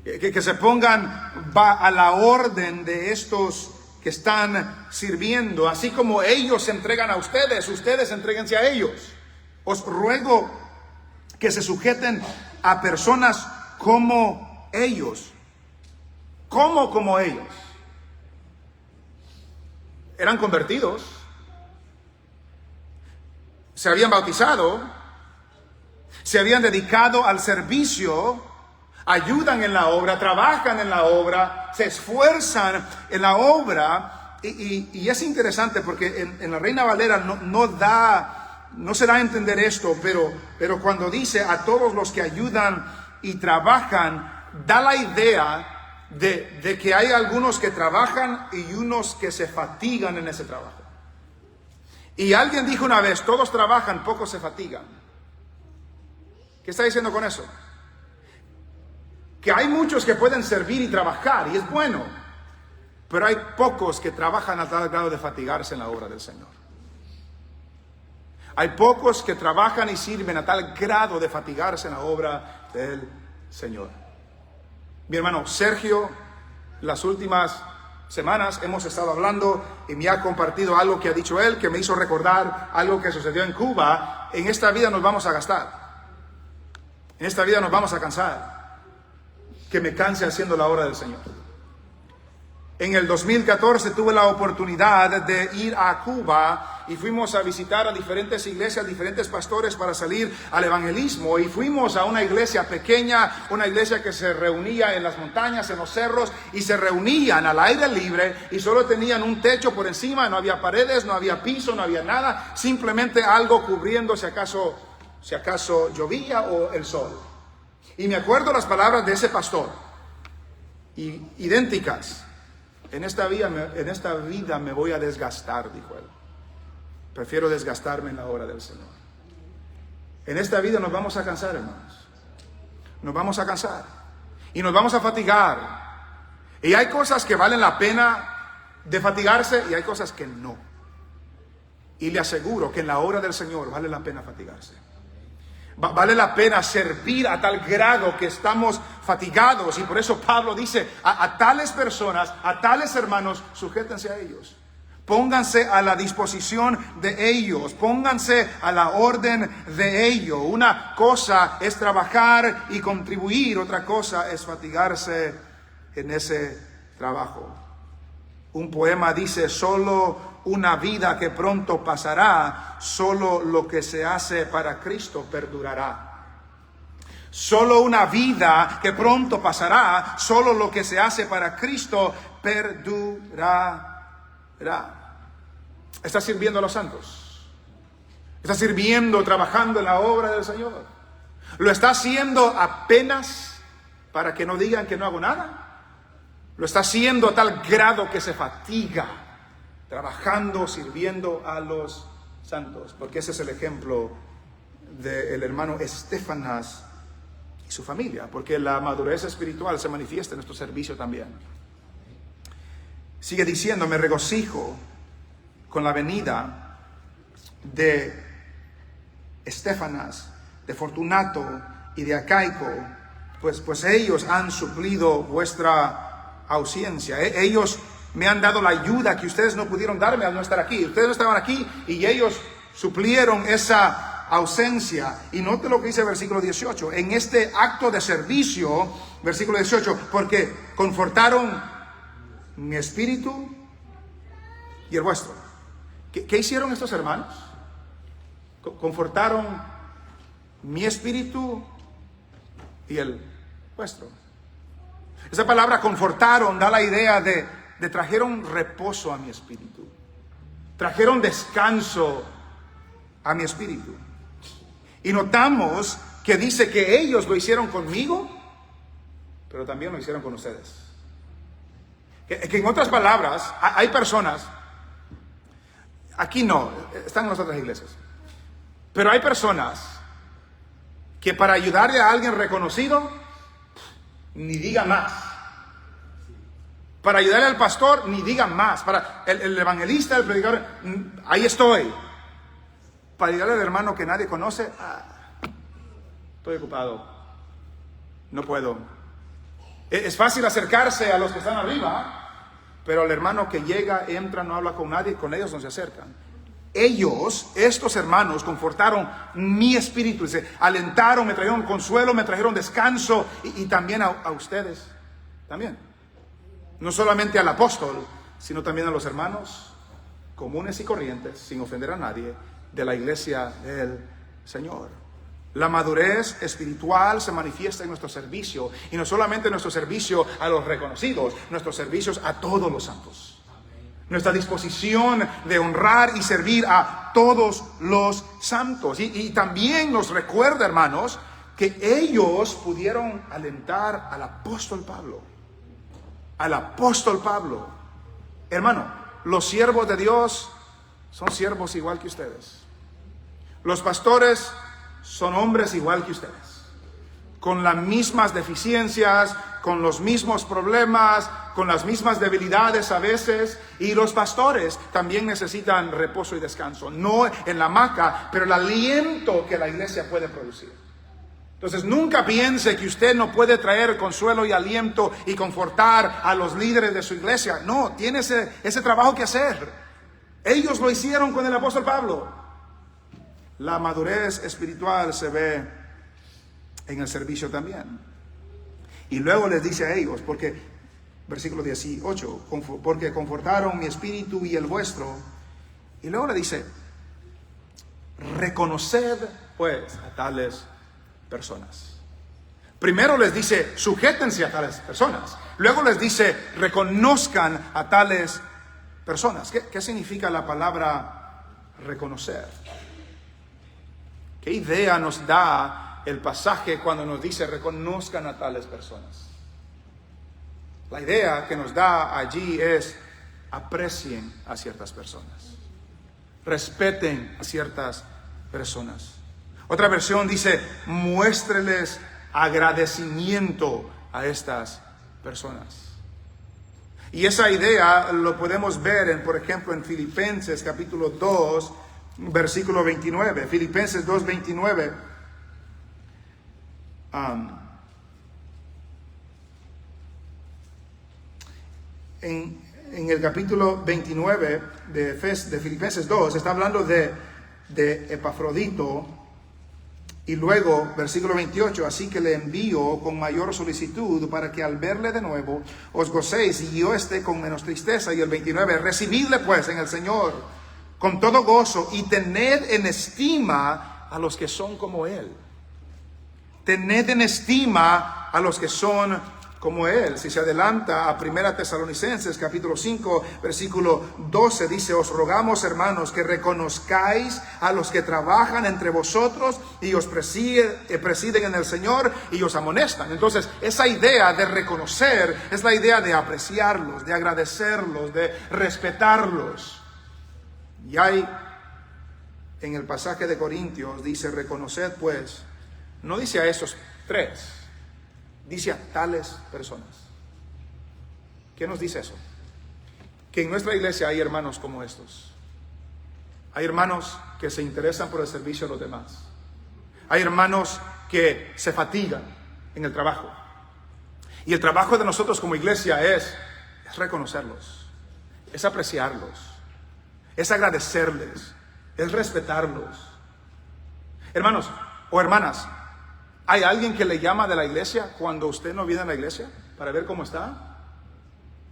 Speaker 1: Que se pongan a la orden de estos que están sirviendo. Así como ellos se entregan a ustedes, ustedes entréguense a ellos. Os ruego que se sujeten a personas como ellos. ¿Cómo como ellos? Eran convertidos, se habían bautizado, se habían dedicado al servicio, ayudan en la obra, trabajan en la obra, se esfuerzan en la obra. Y es interesante porque en la Reina Valera no se da a entender esto, pero cuando dice a todos los que ayudan y trabajan, da la idea de que hay algunos que trabajan y unos que se fatigan en ese trabajo. Y alguien dijo una vez, todos trabajan, pocos se fatigan. ¿Qué está diciendo con eso? Que hay muchos que pueden servir y trabajar, y es bueno, pero hay pocos que trabajan a tal grado de fatigarse en la obra del Señor. Hay pocos que trabajan y sirven a tal grado de fatigarse en la obra del Señor. Mi hermano Sergio, las últimas semanas hemos estado hablando y me ha compartido algo que ha dicho él, que me hizo recordar algo que sucedió en Cuba. En esta vida nos vamos a gastar. En esta vida nos vamos a cansar. Que me canse haciendo la obra del Señor. En el 2014 tuve la oportunidad de ir a Cuba y fuimos a visitar a diferentes iglesias, diferentes pastores para salir al evangelismo. Y fuimos a una iglesia pequeña, una iglesia que se reunía en las montañas, en los cerros, y se reunían al aire libre y solo tenían un techo por encima, no había paredes, no había piso, no había nada, simplemente algo cubriendo si acaso llovía o el sol. Y me acuerdo las palabras de ese pastor, idénticas. En esta vida me voy a desgastar, dijo él. Prefiero desgastarme en la obra del Señor. En esta vida nos vamos a cansar, hermanos. Nos vamos a cansar. Y nos vamos a fatigar. Y hay cosas que valen la pena de fatigarse y hay cosas que no. Y le aseguro que en la obra del Señor vale la pena fatigarse. Vale la pena servir a tal grado que estamos fatigados. Y por eso Pablo dice a tales personas, a tales hermanos, sujétense a ellos. Pónganse a la disposición de ellos. Pónganse a la orden de ellos. Una cosa es trabajar y contribuir. Otra cosa es fatigarse en ese trabajo. Un poema dice: solo una vida que pronto pasará, solo lo que se hace para Cristo perdurará. Solo una vida que pronto pasará, solo lo que se hace para Cristo perdurará. Está sirviendo a los santos. Está sirviendo, trabajando en la obra del Señor. Lo está haciendo apenas para que no digan que no hago nada. Lo está haciendo a tal grado que se fatiga, trabajando, sirviendo a los santos. Porque ese es el ejemplo del hermano Estéfanas y su familia. Porque la madurez espiritual se manifiesta en nuestro servicio también. Sigue diciendo: me regocijo con la venida de Estéfanas, de Fortunato y de Acaico, pues ellos han suplido vuestra ausencia. Ellos me han dado la ayuda que ustedes no pudieron darme al no estar aquí. Ustedes no estaban aquí y ellos suplieron esa ausencia. Y note lo que dice el versículo 18. En este acto de servicio, versículo 18, porque confortaron mi espíritu y el vuestro. ¿Qué hicieron estos hermanos? Confortaron mi espíritu y el vuestro. Esa palabra confortaron da la idea de trajeron reposo a mi espíritu. Trajeron descanso a mi espíritu. Y notamos que dice que ellos lo hicieron conmigo, pero también lo hicieron con ustedes. Que en otras palabras, hay personas, aquí no, están en las otras iglesias, pero hay personas que para ayudarle a alguien reconocido, ni diga más. Para ayudarle al pastor, ni diga más. Para el evangelista, el predicador, ahí estoy. Para ayudarle al hermano que nadie conoce, estoy ocupado, no puedo. Es fácil acercarse a los que están arriba, pero el hermano que llega, entra, no habla con nadie, con ellos no se acercan. Ellos, estos hermanos, confortaron mi espíritu, se alentaron, me trajeron consuelo, me trajeron descanso, y también a ustedes, también. No solamente al apóstol, sino también a los hermanos comunes y corrientes, sin ofender a nadie, de la iglesia del Señor. La madurez espiritual se manifiesta en nuestro servicio, y no solamente nuestro servicio a los reconocidos, nuestros servicios a todos los santos. Nuestra disposición de honrar y servir a todos los santos. Y también nos recuerda, hermanos, que ellos pudieron alentar al apóstol Pablo. Al apóstol Pablo. Hermano, los siervos de Dios son siervos igual que ustedes. Los pastores son hombres igual que ustedes. Con las mismas deficiencias, con los mismos problemas, con las mismas debilidades a veces. Y los pastores también necesitan reposo y descanso. No en la hamaca, pero el aliento que la iglesia puede producir. Entonces nunca piense que usted no puede traer consuelo y aliento y confortar a los líderes de su iglesia. No, tiene ese trabajo que hacer. Ellos lo hicieron con el apóstol Pablo. La madurez espiritual se ve en el servicio también. Y luego les dice a ellos, porque, versículo 18, porque confortaron mi espíritu y el vuestro. Y luego le dice, reconoced pues a tales personas. Primero les dice, sujétense a tales personas. Luego les dice, reconozcan a tales personas. ¿Qué significa la palabra reconocer? ¿Qué idea nos da el pasaje cuando nos dice reconozcan a tales personas. La idea que nos da allí es aprecien a ciertas personas, respeten a ciertas personas. Otra versión dice muéstreles agradecimiento a estas personas. Y esa idea lo podemos ver por ejemplo en Filipenses capítulo 2 versículo 29. Filipenses 2, 29. En el capítulo 29 de Filipenses 2 está hablando de Epafrodito, y luego versículo 28, así que le envío con mayor solicitud para que al verle de nuevo os gocéis y yo esté con menos tristeza. Y el 29, recibidle pues en el Señor con todo gozo y tened en estima a los que son como Él. Tened en estima a los que son como Él. Si se adelanta a 1 Tesalonicenses capítulo 5 versículo 12, dice, os rogamos hermanos que reconozcáis a los que trabajan entre vosotros y os presiden en el Señor y os amonestan. Entonces esa idea de reconocer es la idea de apreciarlos, de agradecerlos, de respetarlos. Y hay en el pasaje de Corintios dice reconoced pues, no dice a esos tres, dice a tales personas. ¿Qué nos dice eso? Que en nuestra iglesia hay hermanos como estos. Hay hermanos que se interesan por el servicio a los demás. Hay hermanos que se fatigan en el trabajo. Y el trabajo de nosotros como iglesia es reconocerlos, es apreciarlos, es agradecerles, es respetarlos. Hermanos o hermanas, ¿hay alguien que le llama de la iglesia cuando usted no viene a la iglesia para ver cómo está?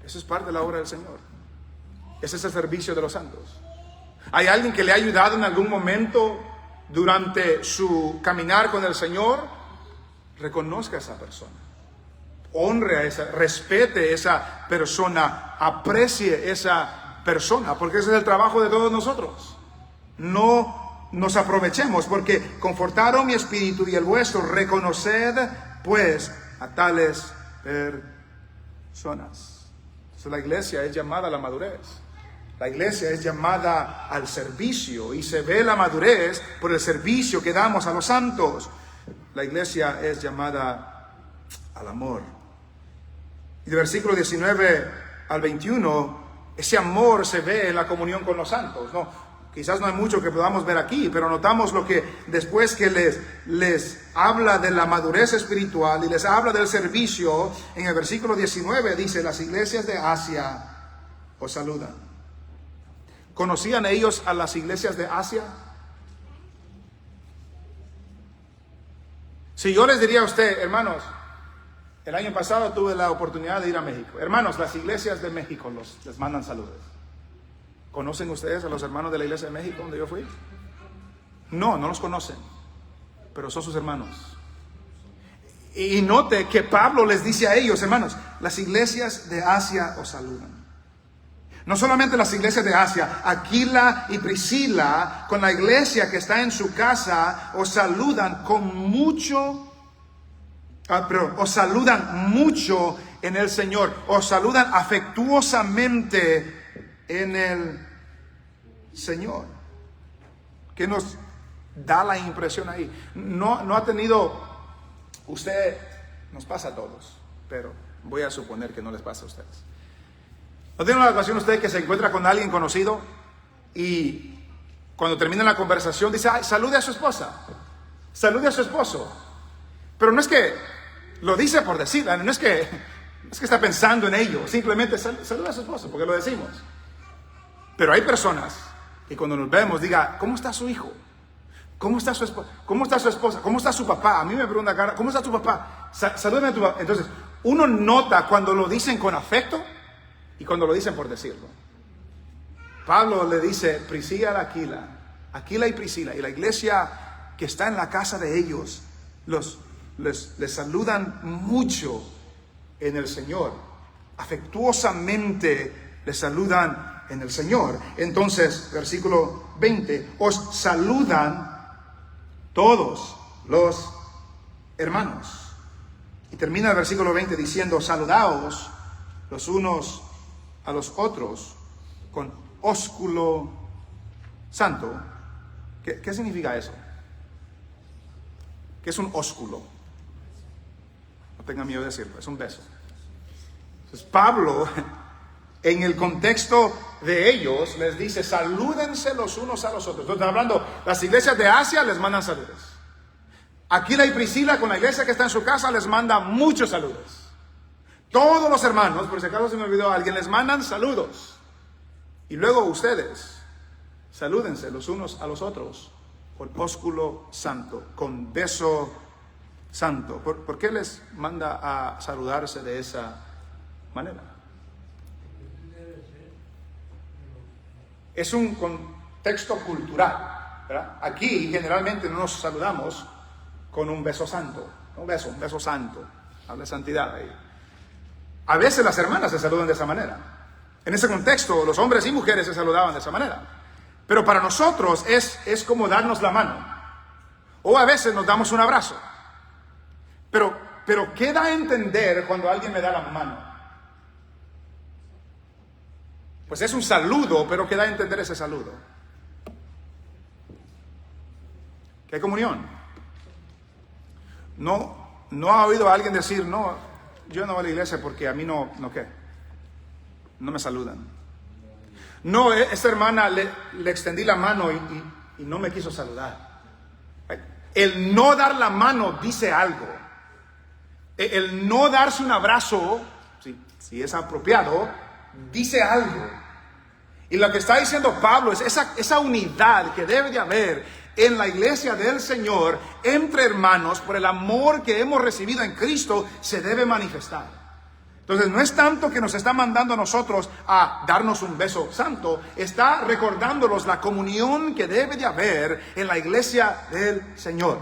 Speaker 1: Eso es parte de la obra del Señor. Ese es el servicio de los santos. ¿Hay alguien que le ha ayudado en algún momento durante su caminar con el Señor? Reconozca a esa persona. Honre a esa, respete a esa persona, aprecie esa persona, porque ese es el trabajo de todos nosotros. No nos aprovechemos, porque confortaron mi espíritu y el vuestro. Reconoced pues a tales personas. Entonces, la iglesia es llamada a la madurez. La iglesia es llamada al servicio y se ve la madurez por el servicio que damos a los santos. La iglesia es llamada al amor. Y de versículo 19 al 21, ese amor se ve en la comunión con los santos, ¿no? Quizás no hay mucho que podamos ver aquí, pero notamos lo que después que les habla de la madurez espiritual y les habla del servicio, en el versículo 19 dice, las iglesias de Asia os saludan. ¿Conocían ellos a las iglesias de Asia? Si yo les diría a usted, hermanos, el año pasado tuve la oportunidad de ir a México. Hermanos, las iglesias de México les mandan saludos. ¿Conocen ustedes a los hermanos de la iglesia de México donde yo fui? No los conocen, pero son sus hermanos. Y note que Pablo les dice a ellos, hermanos, las iglesias de Asia os saludan. No solamente las iglesias de Asia, Aquila y Priscila, con la iglesia que está en su casa, os saludan con mucho, os saludan mucho en el Señor, os saludan afectuosamente en el Señor. ¿Qué nos da la impresión ahí? No ha tenido usted, nos pasa a todos, pero voy a suponer que no les pasa a ustedes. ¿No tiene una ocasión usted que se encuentra con alguien conocido y cuando termina la conversación dice, ay, salude a su esposa, salude a su esposo? Pero no es que lo dice por decirlo, no es que está pensando en ello, simplemente saluda a su esposo porque lo decimos. Pero hay personas que cuando nos vemos diga, ¿cómo está su hijo? ¿Cómo está su esposa? ¿Cómo está su esposa? ¿Cómo está su papá? A mí me pregunta cara, ¿cómo está tu papá? Salúdame a tu papá. Entonces, uno nota cuando lo dicen con afecto y cuando lo dicen por decirlo. Pablo le dice, Priscila, Aquila y Priscila, y la iglesia que está en la casa de ellos, les saludan mucho en el Señor. Afectuosamente les saludan en el Señor. Entonces, versículo 20, os saludan todos los hermanos. Y termina el versículo 20 diciendo, saludaos los unos a los otros con ósculo santo. ¿Qué significa eso? ¿Qué es un ósculo? No tenga miedo de decirlo, es un beso. Entonces Pablo, en el contexto de ellos, les dice, salúdense los unos a los otros. Entonces, hablando, las iglesias de Asia les mandan saludos. Aquila y Priscila, con la iglesia que está en su casa, les manda muchos saludos. Todos los hermanos, por si acaso se me olvidó alguien, les mandan saludos. Y luego ustedes, salúdense los unos a los otros con ósculo santo, con beso santo. ¿Por qué les manda a saludarse de esa manera? Es un contexto cultural, ¿verdad? Aquí generalmente no nos saludamos con un beso santo, un beso santo, habla de santidad ahí. A veces las hermanas se saludan de esa manera. En ese contexto, los hombres y mujeres se saludaban de esa manera. Pero para nosotros es como darnos la mano. O a veces nos damos un abrazo. Pero ¿qué da a entender cuando alguien me da la mano? Pues es un saludo, pero ¿qué da a entender ese saludo? Que hay comunión. No ha oído a alguien decir, no, yo no voy a la iglesia porque a mí no me saludan. No, esta hermana le extendí la mano y no me quiso saludar. El no dar la mano dice algo. El no darse un abrazo, si es apropiado, dice algo. Y lo que está diciendo Pablo es esa unidad que debe de haber en la iglesia del Señor, entre hermanos, por el amor que hemos recibido en Cristo, se debe manifestar. Entonces no es tanto que nos está mandando a nosotros a darnos un beso santo, está recordándonos la comunión que debe de haber en la iglesia del Señor.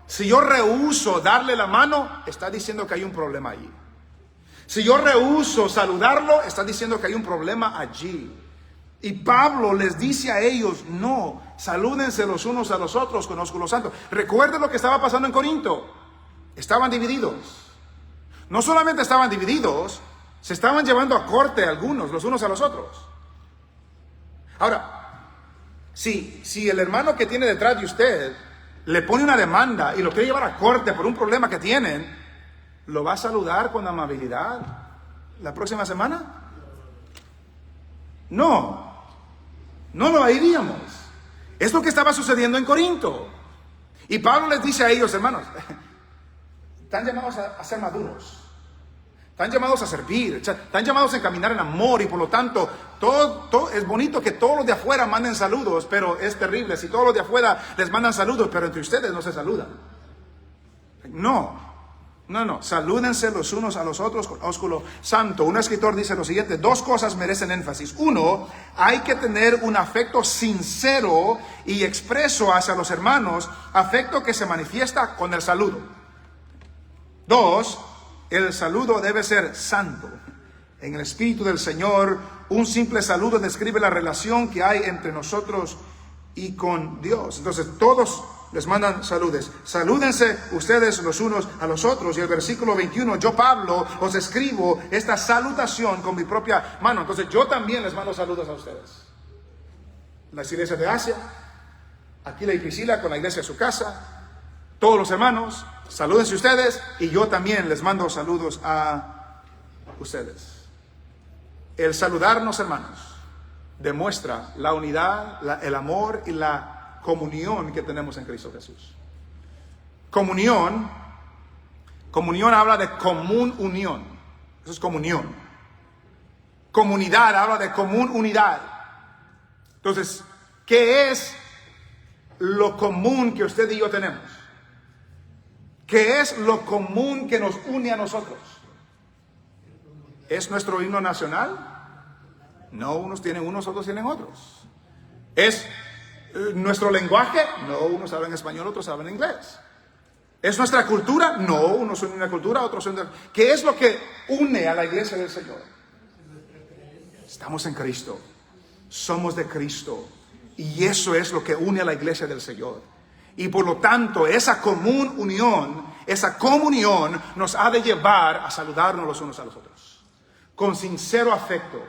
Speaker 1: Si yo rehúso darle la mano, está diciendo que hay un problema allí. Si yo rehúso saludarlo, está diciendo que hay un problema allí. Y Pablo les dice a ellos, no, salúdense los unos a los otros con ósculo santo. Recuerden lo que estaba pasando en Corinto. Estaban divididos. No solamente estaban divididos, se estaban llevando a corte algunos, los unos a los otros. Ahora, si el hermano que tiene detrás de usted le pone una demanda y lo quiere llevar a corte por un problema que tienen, ¿lo va a saludar con amabilidad la próxima semana? No lo haríamos. Es lo que estaba sucediendo en Corinto. Y Pablo les dice a ellos, hermanos, están llamados a ser maduros, están llamados a servir, están llamados a caminar en amor, y por lo tanto, todo es bonito que todos los de afuera manden saludos, pero es terrible si todos los de afuera les mandan saludos, pero entre ustedes no se saludan. No, salúdense los unos a los otros con ósculo santo. Un escritor dice lo siguiente: dos cosas merecen énfasis. Uno, hay que tener un afecto sincero y expreso hacia los hermanos, afecto que se manifiesta con el saludo. Dos, el saludo debe ser santo. En el Espíritu del Señor, un simple saludo describe la relación que hay entre nosotros y con Dios. Entonces, todos les mandan saludes. Salúdense ustedes los unos a los otros. Y el versículo 21, yo Pablo os escribo esta salutación con mi propia mano. Entonces yo también les mando saludos a ustedes. Las iglesias de Asia, Aquila y Priscila con la iglesia de su casa, todos los hermanos, salúdense ustedes, y yo también les mando saludos a ustedes. El saludarnos, hermanos, demuestra la unidad, el amor y la comunión que tenemos en Cristo Jesús. Comunión habla de común unión. Eso es comunión. Comunidad habla de común unidad. Entonces, ¿qué es lo común que usted y yo tenemos? ¿Qué es lo común que nos une a nosotros? ¿Es nuestro himno nacional? No, unos tienen unos, otros tienen otros. ¿Es nuestro lenguaje? No, unos saben español, otros saben inglés. ¿Es nuestra cultura? No, unos son de una cultura, otros son de... ¿Qué es lo que une a la iglesia del Señor? Estamos en Cristo, somos de Cristo, y eso es lo que une a la iglesia del Señor. Y por lo tanto, esa común unión, esa comunión nos ha de llevar a saludarnos los unos a los otros. Con sincero afecto,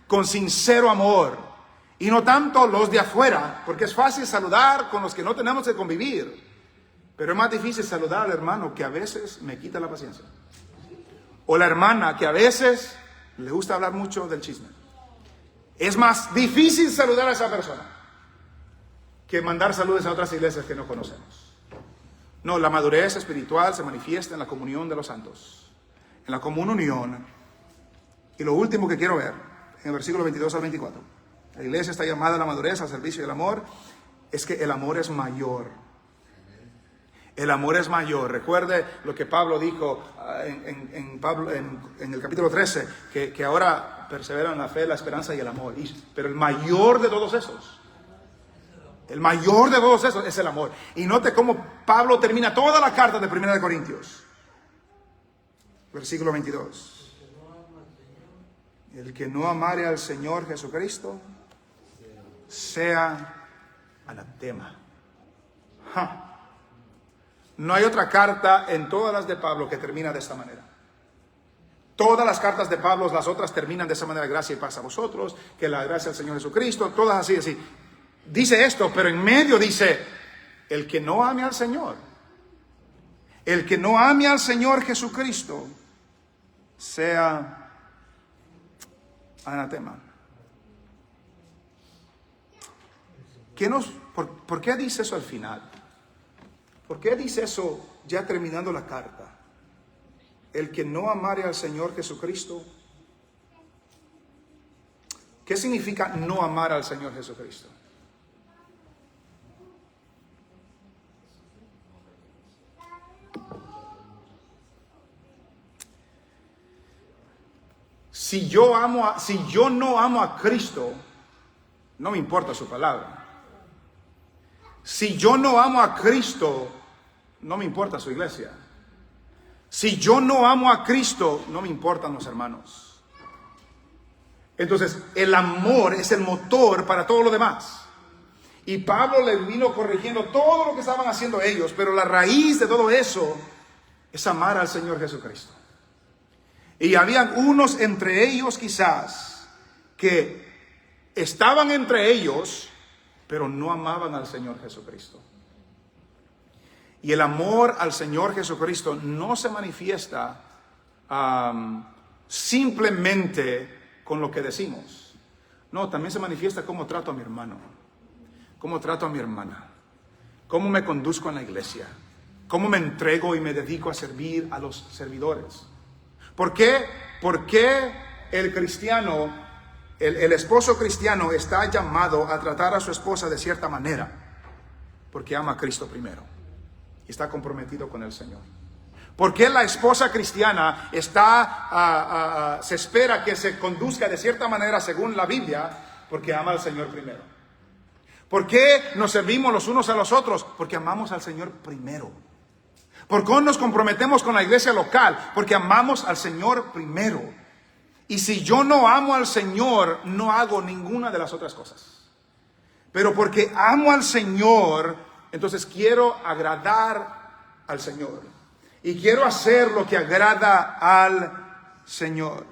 Speaker 1: con sincero amor. Y no tanto los de afuera, porque es fácil saludar con los que no tenemos que convivir. Pero es más difícil saludar al hermano que a veces me quita la paciencia. O la hermana que a veces le gusta hablar mucho del chisme. Es más difícil saludar a esa persona que mandar saludos a otras iglesias que no conocemos. No, la madurez espiritual se manifiesta en la comunión de los santos, en la común unión. Y lo último que quiero ver, en el versículo 22 al 24, la iglesia está llamada a la madurez, al servicio y al amor, es que el amor es mayor. El amor es mayor. Recuerde lo que Pablo dijo en el capítulo 13, que ahora perseveran la fe, la esperanza y el amor. Pero el mayor de todos esos, es el amor. Y note cómo Pablo termina toda la carta de 1 de Corintios. Versículo 22. El que no amare al Señor Jesucristo, sea anatema. No hay otra carta en todas las de Pablo que termina de esta manera. Todas las cartas de Pablo, las otras terminan de esa manera: gracia y paz a vosotros, que la gracia del Señor Jesucristo, todas así. Dice esto, pero en medio dice: el que no ame al Señor, el que no ame al Señor Jesucristo, sea anatema. ¿Por qué dice eso al final? ¿Por qué dice eso ya terminando la carta? El que no amare al Señor Jesucristo. ¿Qué significa no amar al Señor Jesucristo? Si yo no amo a Cristo, no me importa su palabra. Si yo no amo a Cristo, no me importa su iglesia. Si yo no amo a Cristo, no me importan los hermanos. Entonces, el amor es el motor para todo lo demás. Y Pablo le vino corrigiendo todo lo que estaban haciendo ellos, pero la raíz de todo eso es amar al Señor Jesucristo. Y habían unos entre ellos quizás que estaban entre ellos, pero no amaban al Señor Jesucristo. Y el amor al Señor Jesucristo no se manifiesta simplemente con lo que decimos. No, también se manifiesta cómo trato a mi hermano, cómo trato a mi hermana, cómo me conduzco en la iglesia, cómo me entrego y me dedico a servir a los servidores. ¿Por qué? Porque el cristiano, el esposo cristiano está llamado a tratar a su esposa de cierta manera, porque ama a Cristo primero y está comprometido con el Señor. ¿Por qué la esposa cristiana se espera que se conduzca de cierta manera según la Biblia? Porque ama al Señor primero. ¿Por qué nos servimos los unos a los otros? Porque amamos al Señor primero. ¿Por qué nos comprometemos con la iglesia local? Porque amamos al Señor primero. Y si yo no amo al Señor, no hago ninguna de las otras cosas. Pero porque amo al Señor, entonces quiero agradar al Señor. Y quiero hacer lo que agrada al Señor.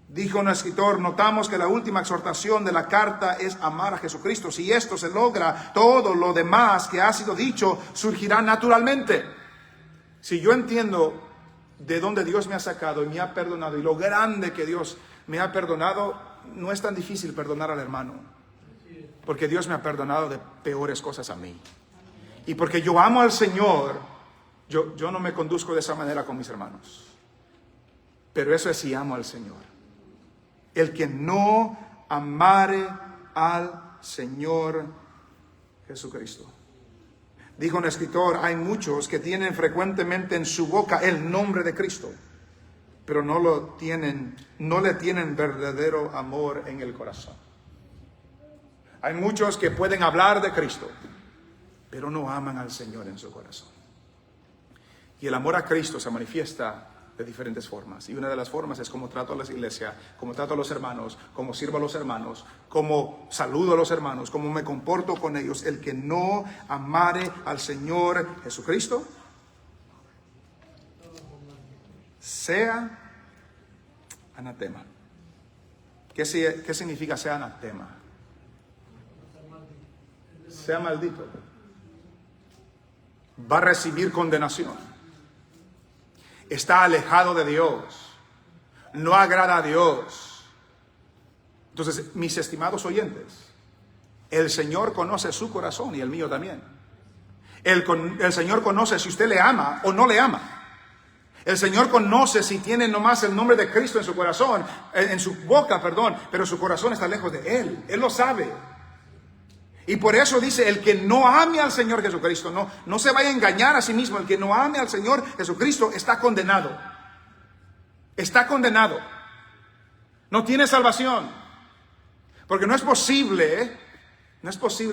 Speaker 1: Dijo un escritor: notamos que la última exhortación de la carta es amar a Jesucristo. Si esto se logra, todo lo demás que ha sido dicho surgirá naturalmente. Si yo entiendo de dónde Dios me ha sacado y me ha perdonado, y lo grande que Dios me ha perdonado, no es tan difícil perdonar al hermano. Porque Dios me ha perdonado de peores cosas a mí. Y porque yo amo al Señor, yo no me conduzco de esa manera con mis hermanos. Pero eso es si amo al Señor. El que no amare al Señor Jesucristo. Dijo un escritor: hay muchos que tienen frecuentemente en su boca el nombre de Cristo, pero no le tienen verdadero amor en el corazón. Hay muchos que pueden hablar de Cristo, pero no aman al Señor en su corazón. Y el amor a Cristo se manifiesta de diferentes formas. Y una de las formas es cómo trato a la iglesia, cómo trato a los hermanos, cómo sirvo a los hermanos, cómo saludo a los hermanos, cómo me comporto con ellos. El que no amare al Señor Jesucristo, sea anatema. ¿Qué significa sea anatema? Sea maldito. Va a recibir condenación. Está alejado de Dios. No agrada a Dios. Entonces, mis estimados oyentes, el Señor conoce su corazón y el mío también. El Señor conoce si usted le ama o no le ama. El Señor conoce si tiene nomás el nombre de Cristo en su corazón, en su boca, perdón, pero su corazón está lejos de Él. Él lo sabe. Y por eso dice, el que no ame al Señor Jesucristo, no se vaya a engañar a sí mismo. El que no ame al Señor Jesucristo está condenado. Está condenado. No tiene salvación. Porque no es posible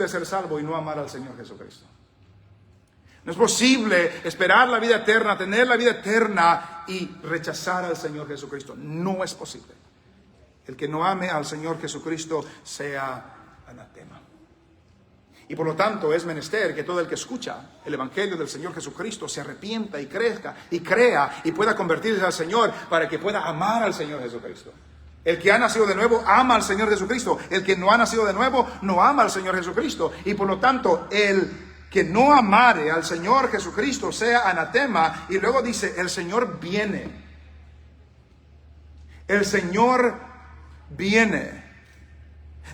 Speaker 1: ser salvo y no amar al Señor Jesucristo. No es posible esperar la vida eterna, tener la vida eterna y rechazar al Señor Jesucristo. No es posible. El que no ame al Señor Jesucristo sea anatema. Y por lo tanto es menester que todo el que escucha el Evangelio del Señor Jesucristo se arrepienta y crezca y crea y pueda convertirse al Señor para que pueda amar al Señor Jesucristo. El que ha nacido de nuevo ama al Señor Jesucristo. El que no ha nacido de nuevo no ama al Señor Jesucristo. Y por lo tanto el que no amare al Señor Jesucristo sea anatema. Y luego dice, el Señor viene. El Señor viene.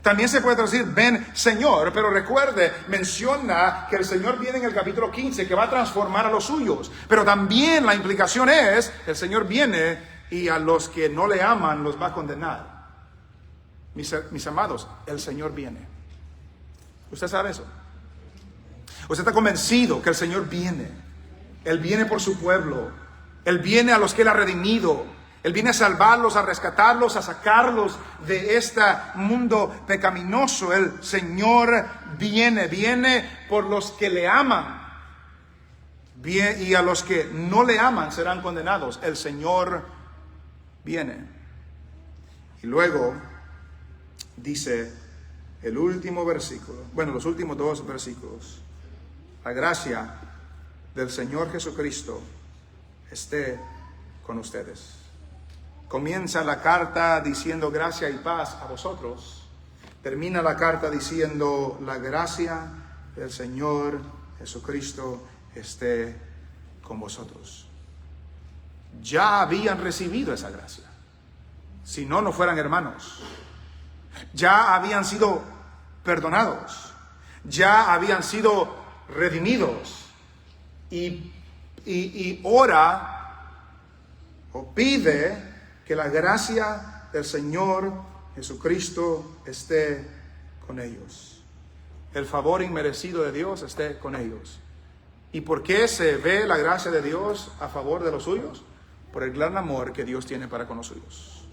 Speaker 1: También se puede traducir, ven Señor, pero recuerde, menciona que el Señor viene en el capítulo 15, que va a transformar a los suyos. Pero también la implicación es, el Señor viene y a los que no le aman los va a condenar. Mis amados, el Señor viene. ¿Usted sabe eso? Usted está convencido que el Señor viene. Él viene por su pueblo. Él viene a los que Él ha redimido. Él viene a salvarlos, a rescatarlos, a sacarlos de este mundo pecaminoso. El Señor viene por los que le aman. Y a los que no le aman serán condenados. El Señor viene. Y luego dice el último versículo, los últimos dos versículos. La gracia del Señor Jesucristo esté con ustedes. Comienza la carta diciendo gracia y paz a vosotros. Termina la carta diciendo la gracia del Señor Jesucristo esté con vosotros. Ya habían recibido esa gracia. Si no, no fueran hermanos. Ya habían sido perdonados. Ya habían sido redimidos. Y ora o pide que la gracia del Señor Jesucristo esté con ellos. El favor inmerecido de Dios esté con ellos. ¿Y por qué se ve la gracia de Dios a favor de los suyos? Por el gran amor que Dios tiene para con los suyos.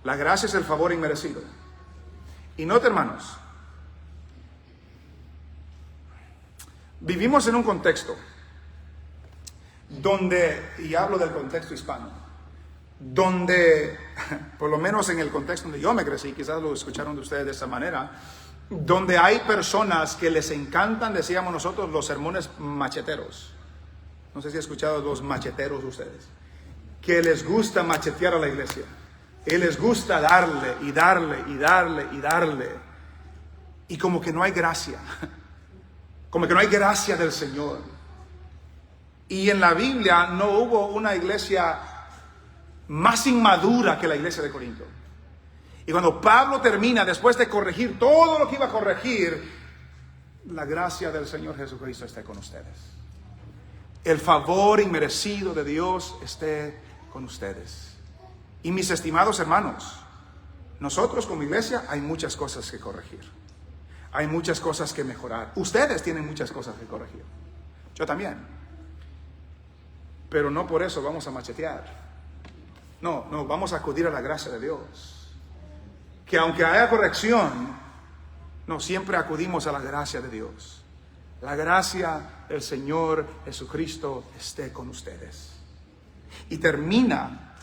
Speaker 1: La gracia es el favor inmerecido. Y note, hermanos, vivimos en un contexto donde, y hablo del contexto hispano, donde, por lo menos en el contexto donde yo me crecí, quizás lo escucharon de ustedes de esa manera, donde hay personas que les encantan, decíamos nosotros, los sermones macheteros. No sé si han escuchado los macheteros ustedes, que les gusta machetear a la iglesia, y les gusta darle, y darle, y darle, y darle, y como que no hay gracia, como que no hay gracia del Señor. Y en la Biblia no hubo una iglesia más inmadura que la iglesia de Corinto. Y cuando Pablo termina, después de corregir todo lo que iba a corregir, la gracia del Señor Jesucristo esté con ustedes. El favor inmerecido de Dios esté con ustedes. Y mis estimados hermanos, nosotros como iglesia hay muchas cosas que corregir. Hay muchas cosas que mejorar. Ustedes tienen muchas cosas que corregir. Yo también. Pero no por eso vamos a machetear. No, vamos a acudir a la gracia de Dios. Que aunque haya corrección, no, siempre acudimos a la gracia de Dios. La gracia del Señor Jesucristo esté con ustedes. Y termina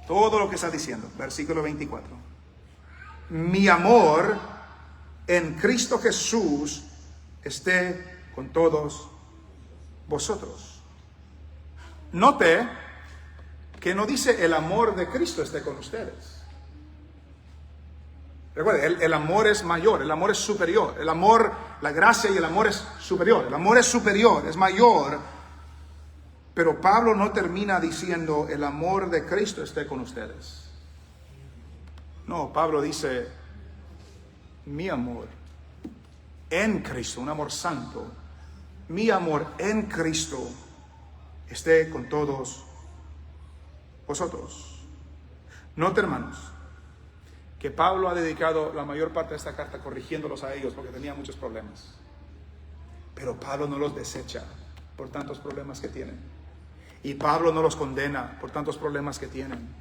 Speaker 1: todo lo que está diciendo, versículo 24. Mi amor en Cristo Jesús esté con todos vosotros. Note que no dice el amor de Cristo esté con ustedes. Recuerde, el amor es mayor, el amor es superior. El amor, la gracia y el amor es superior. El amor es superior, es mayor. Pero Pablo no termina diciendo el amor de Cristo esté con ustedes. No, Pablo dice mi amor en Cristo, un amor santo. Mi amor en Cristo esté con todos vosotros. Note, hermanos, que Pablo ha dedicado la mayor parte de esta carta corrigiéndolos a ellos porque tenían muchos problemas. Pero Pablo no los desecha por tantos problemas que tienen. Y Pablo no los condena por tantos problemas que tienen.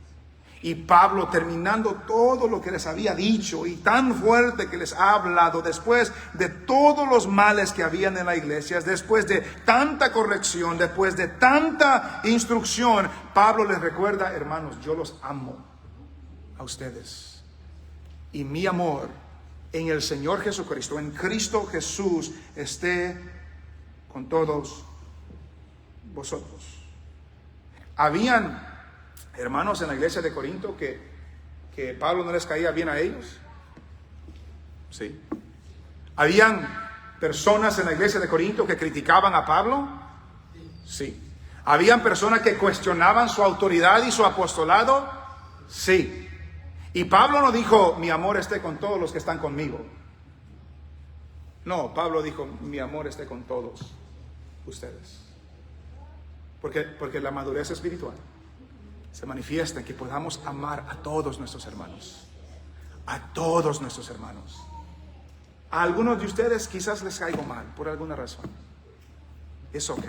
Speaker 1: Y Pablo, terminando todo lo que les había dicho y tan fuerte que les ha hablado, después de todos los males que habían en la iglesia, después de tanta corrección, después de tanta instrucción, Pablo les recuerda: hermanos, yo los amo a ustedes. Y mi amor en el Señor Jesucristo, en Cristo Jesús, esté con todos vosotros. Habían hermanos en la iglesia de Corinto que Pablo no les caía bien a ellos. Sí. Habían personas en la iglesia de Corinto que criticaban a Pablo. Sí. Habían personas que cuestionaban su autoridad y su apostolado. Sí. Y Pablo no dijo mi amor esté con todos los que están conmigo. No, Pablo dijo mi amor esté con todos ustedes. Porque la madurez espiritual se manifiesta en que podamos amar a todos nuestros hermanos. A todos nuestros hermanos. A algunos de ustedes quizás les caigo mal por alguna razón. Es ok.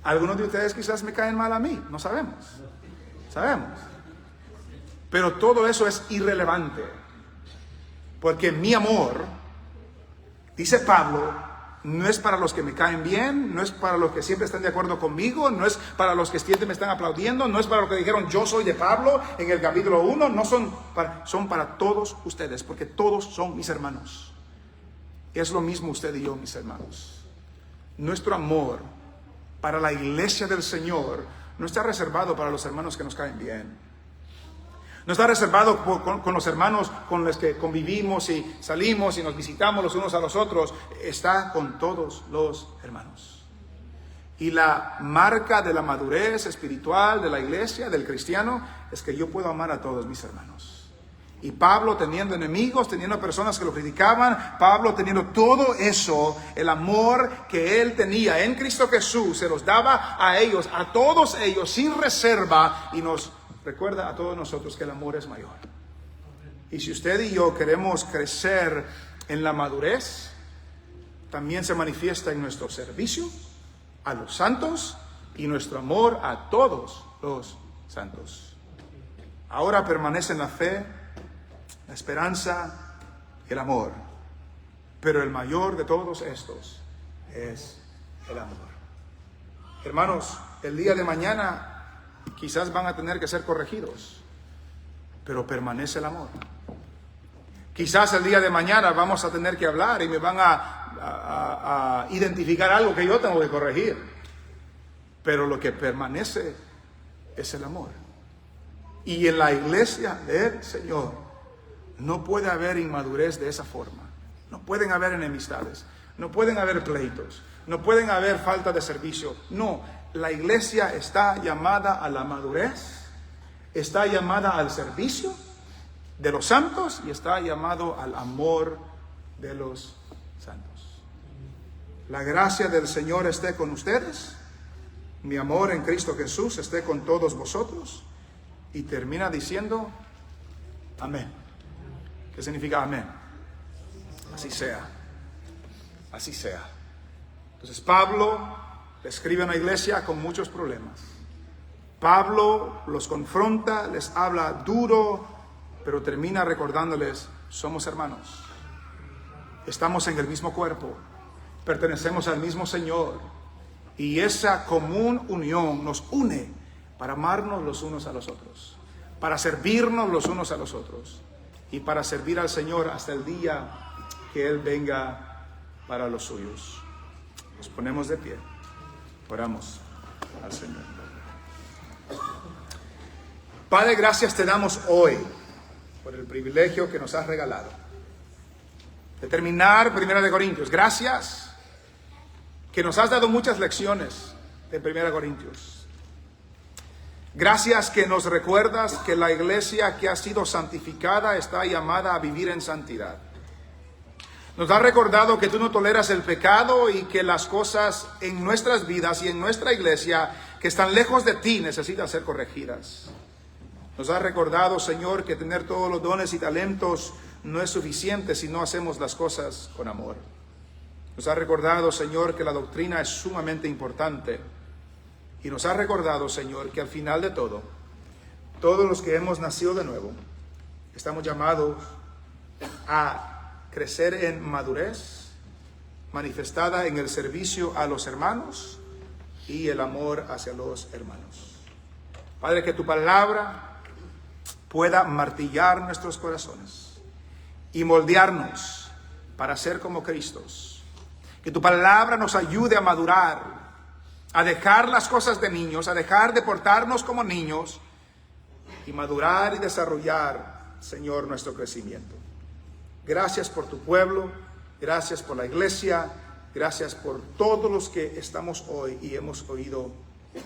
Speaker 1: A algunos de ustedes quizás me caen mal a mí. No sabemos. Sabemos. Pero todo eso es irrelevante. Porque mi amor, dice Pablo, no es para los que me caen bien, no es para los que siempre están de acuerdo conmigo, no es para los que siempre me están aplaudiendo, no es para los que dijeron yo soy de Pablo en el capítulo 1, no son para todos ustedes, porque todos son mis hermanos. Es lo mismo usted y yo, mis hermanos. Nuestro amor para la iglesia del Señor no está reservado para los hermanos que nos caen bien. No está reservado con los hermanos con los que convivimos y salimos y nos visitamos los unos a los otros. Está con todos los hermanos. Y la marca de la madurez espiritual de la iglesia, del cristiano, es que yo puedo amar a todos mis hermanos. Y Pablo, teniendo enemigos, teniendo personas que lo criticaban, Pablo teniendo todo eso, el amor que él tenía en Cristo Jesús, se los daba a ellos, a todos ellos, sin reserva, y nos recuerda a todos nosotros que el amor es mayor. Y si usted y yo queremos crecer en la madurez, también se manifiesta en nuestro servicio a los santos y nuestro amor a todos los santos. Ahora permanecen la fe, la esperanza y el amor. Pero el mayor de todos estos es el amor. Hermanos, el día de mañana quizás van a tener que ser corregidos, pero permanece el amor. Quizás el día de mañana vamos a tener que hablar y me van a identificar algo que yo tengo que corregir, pero lo que permanece es el amor. Y en la iglesia del Señor no puede haber inmadurez de esa forma. No pueden haber enemistades, no pueden haber pleitos, no pueden haber falta de servicio. No, la iglesia está llamada a la madurez, está llamada al servicio de los santos y está llamado al amor de los santos. La gracia del Señor esté con ustedes, mi amor en Cristo Jesús esté con todos vosotros. Y termina diciendo amén. ¿Qué significa amén? Así sea. Así sea. Entonces Pablo escribe a una iglesia con muchos problemas. Pablo los confronta, les habla duro, pero termina recordándoles: somos hermanos, estamos en el mismo cuerpo, pertenecemos al mismo Señor, Y esa común unión nos une para amarnos los unos a los otros, para servirnos los unos a los otros y para servir al Señor hasta el día que Él venga para los suyos. Nos ponemos de pie, oramos al Señor. Padre, gracias te damos hoy por el privilegio que nos has regalado de terminar 1 Corintios. Gracias que nos has dado muchas lecciones de 1 Corintios. Gracias que nos recuerdas que la iglesia que ha sido santificada está llamada a vivir en santidad. Nos has recordado que tú no toleras el pecado y que las cosas en nuestras vidas y en nuestra iglesia que están lejos de ti necesitan ser corregidas. Nos has recordado, Señor, que tener todos los dones y talentos no es suficiente si no hacemos las cosas con amor. Nos has recordado, Señor, que la doctrina es sumamente importante. Y nos has recordado, Señor, que al final de todo, todos los que hemos nacido de nuevo, estamos llamados a crecer en madurez, manifestada en el servicio a los hermanos y el amor hacia los hermanos. Padre, que tu palabra pueda martillar nuestros corazones y moldearnos para ser como Cristo. Que tu palabra nos ayude a madurar, a dejar las cosas de niños, a dejar de portarnos como niños y madurar y desarrollar, Señor, nuestro crecimiento. Gracias por tu pueblo, gracias por la iglesia, gracias por todos los que estamos hoy y hemos oído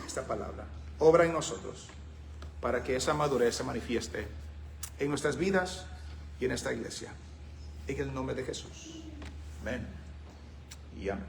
Speaker 1: esta palabra. Obra en nosotros para que esa madurez se manifieste en nuestras vidas y en esta iglesia. En el nombre de Jesús. Amén y amén.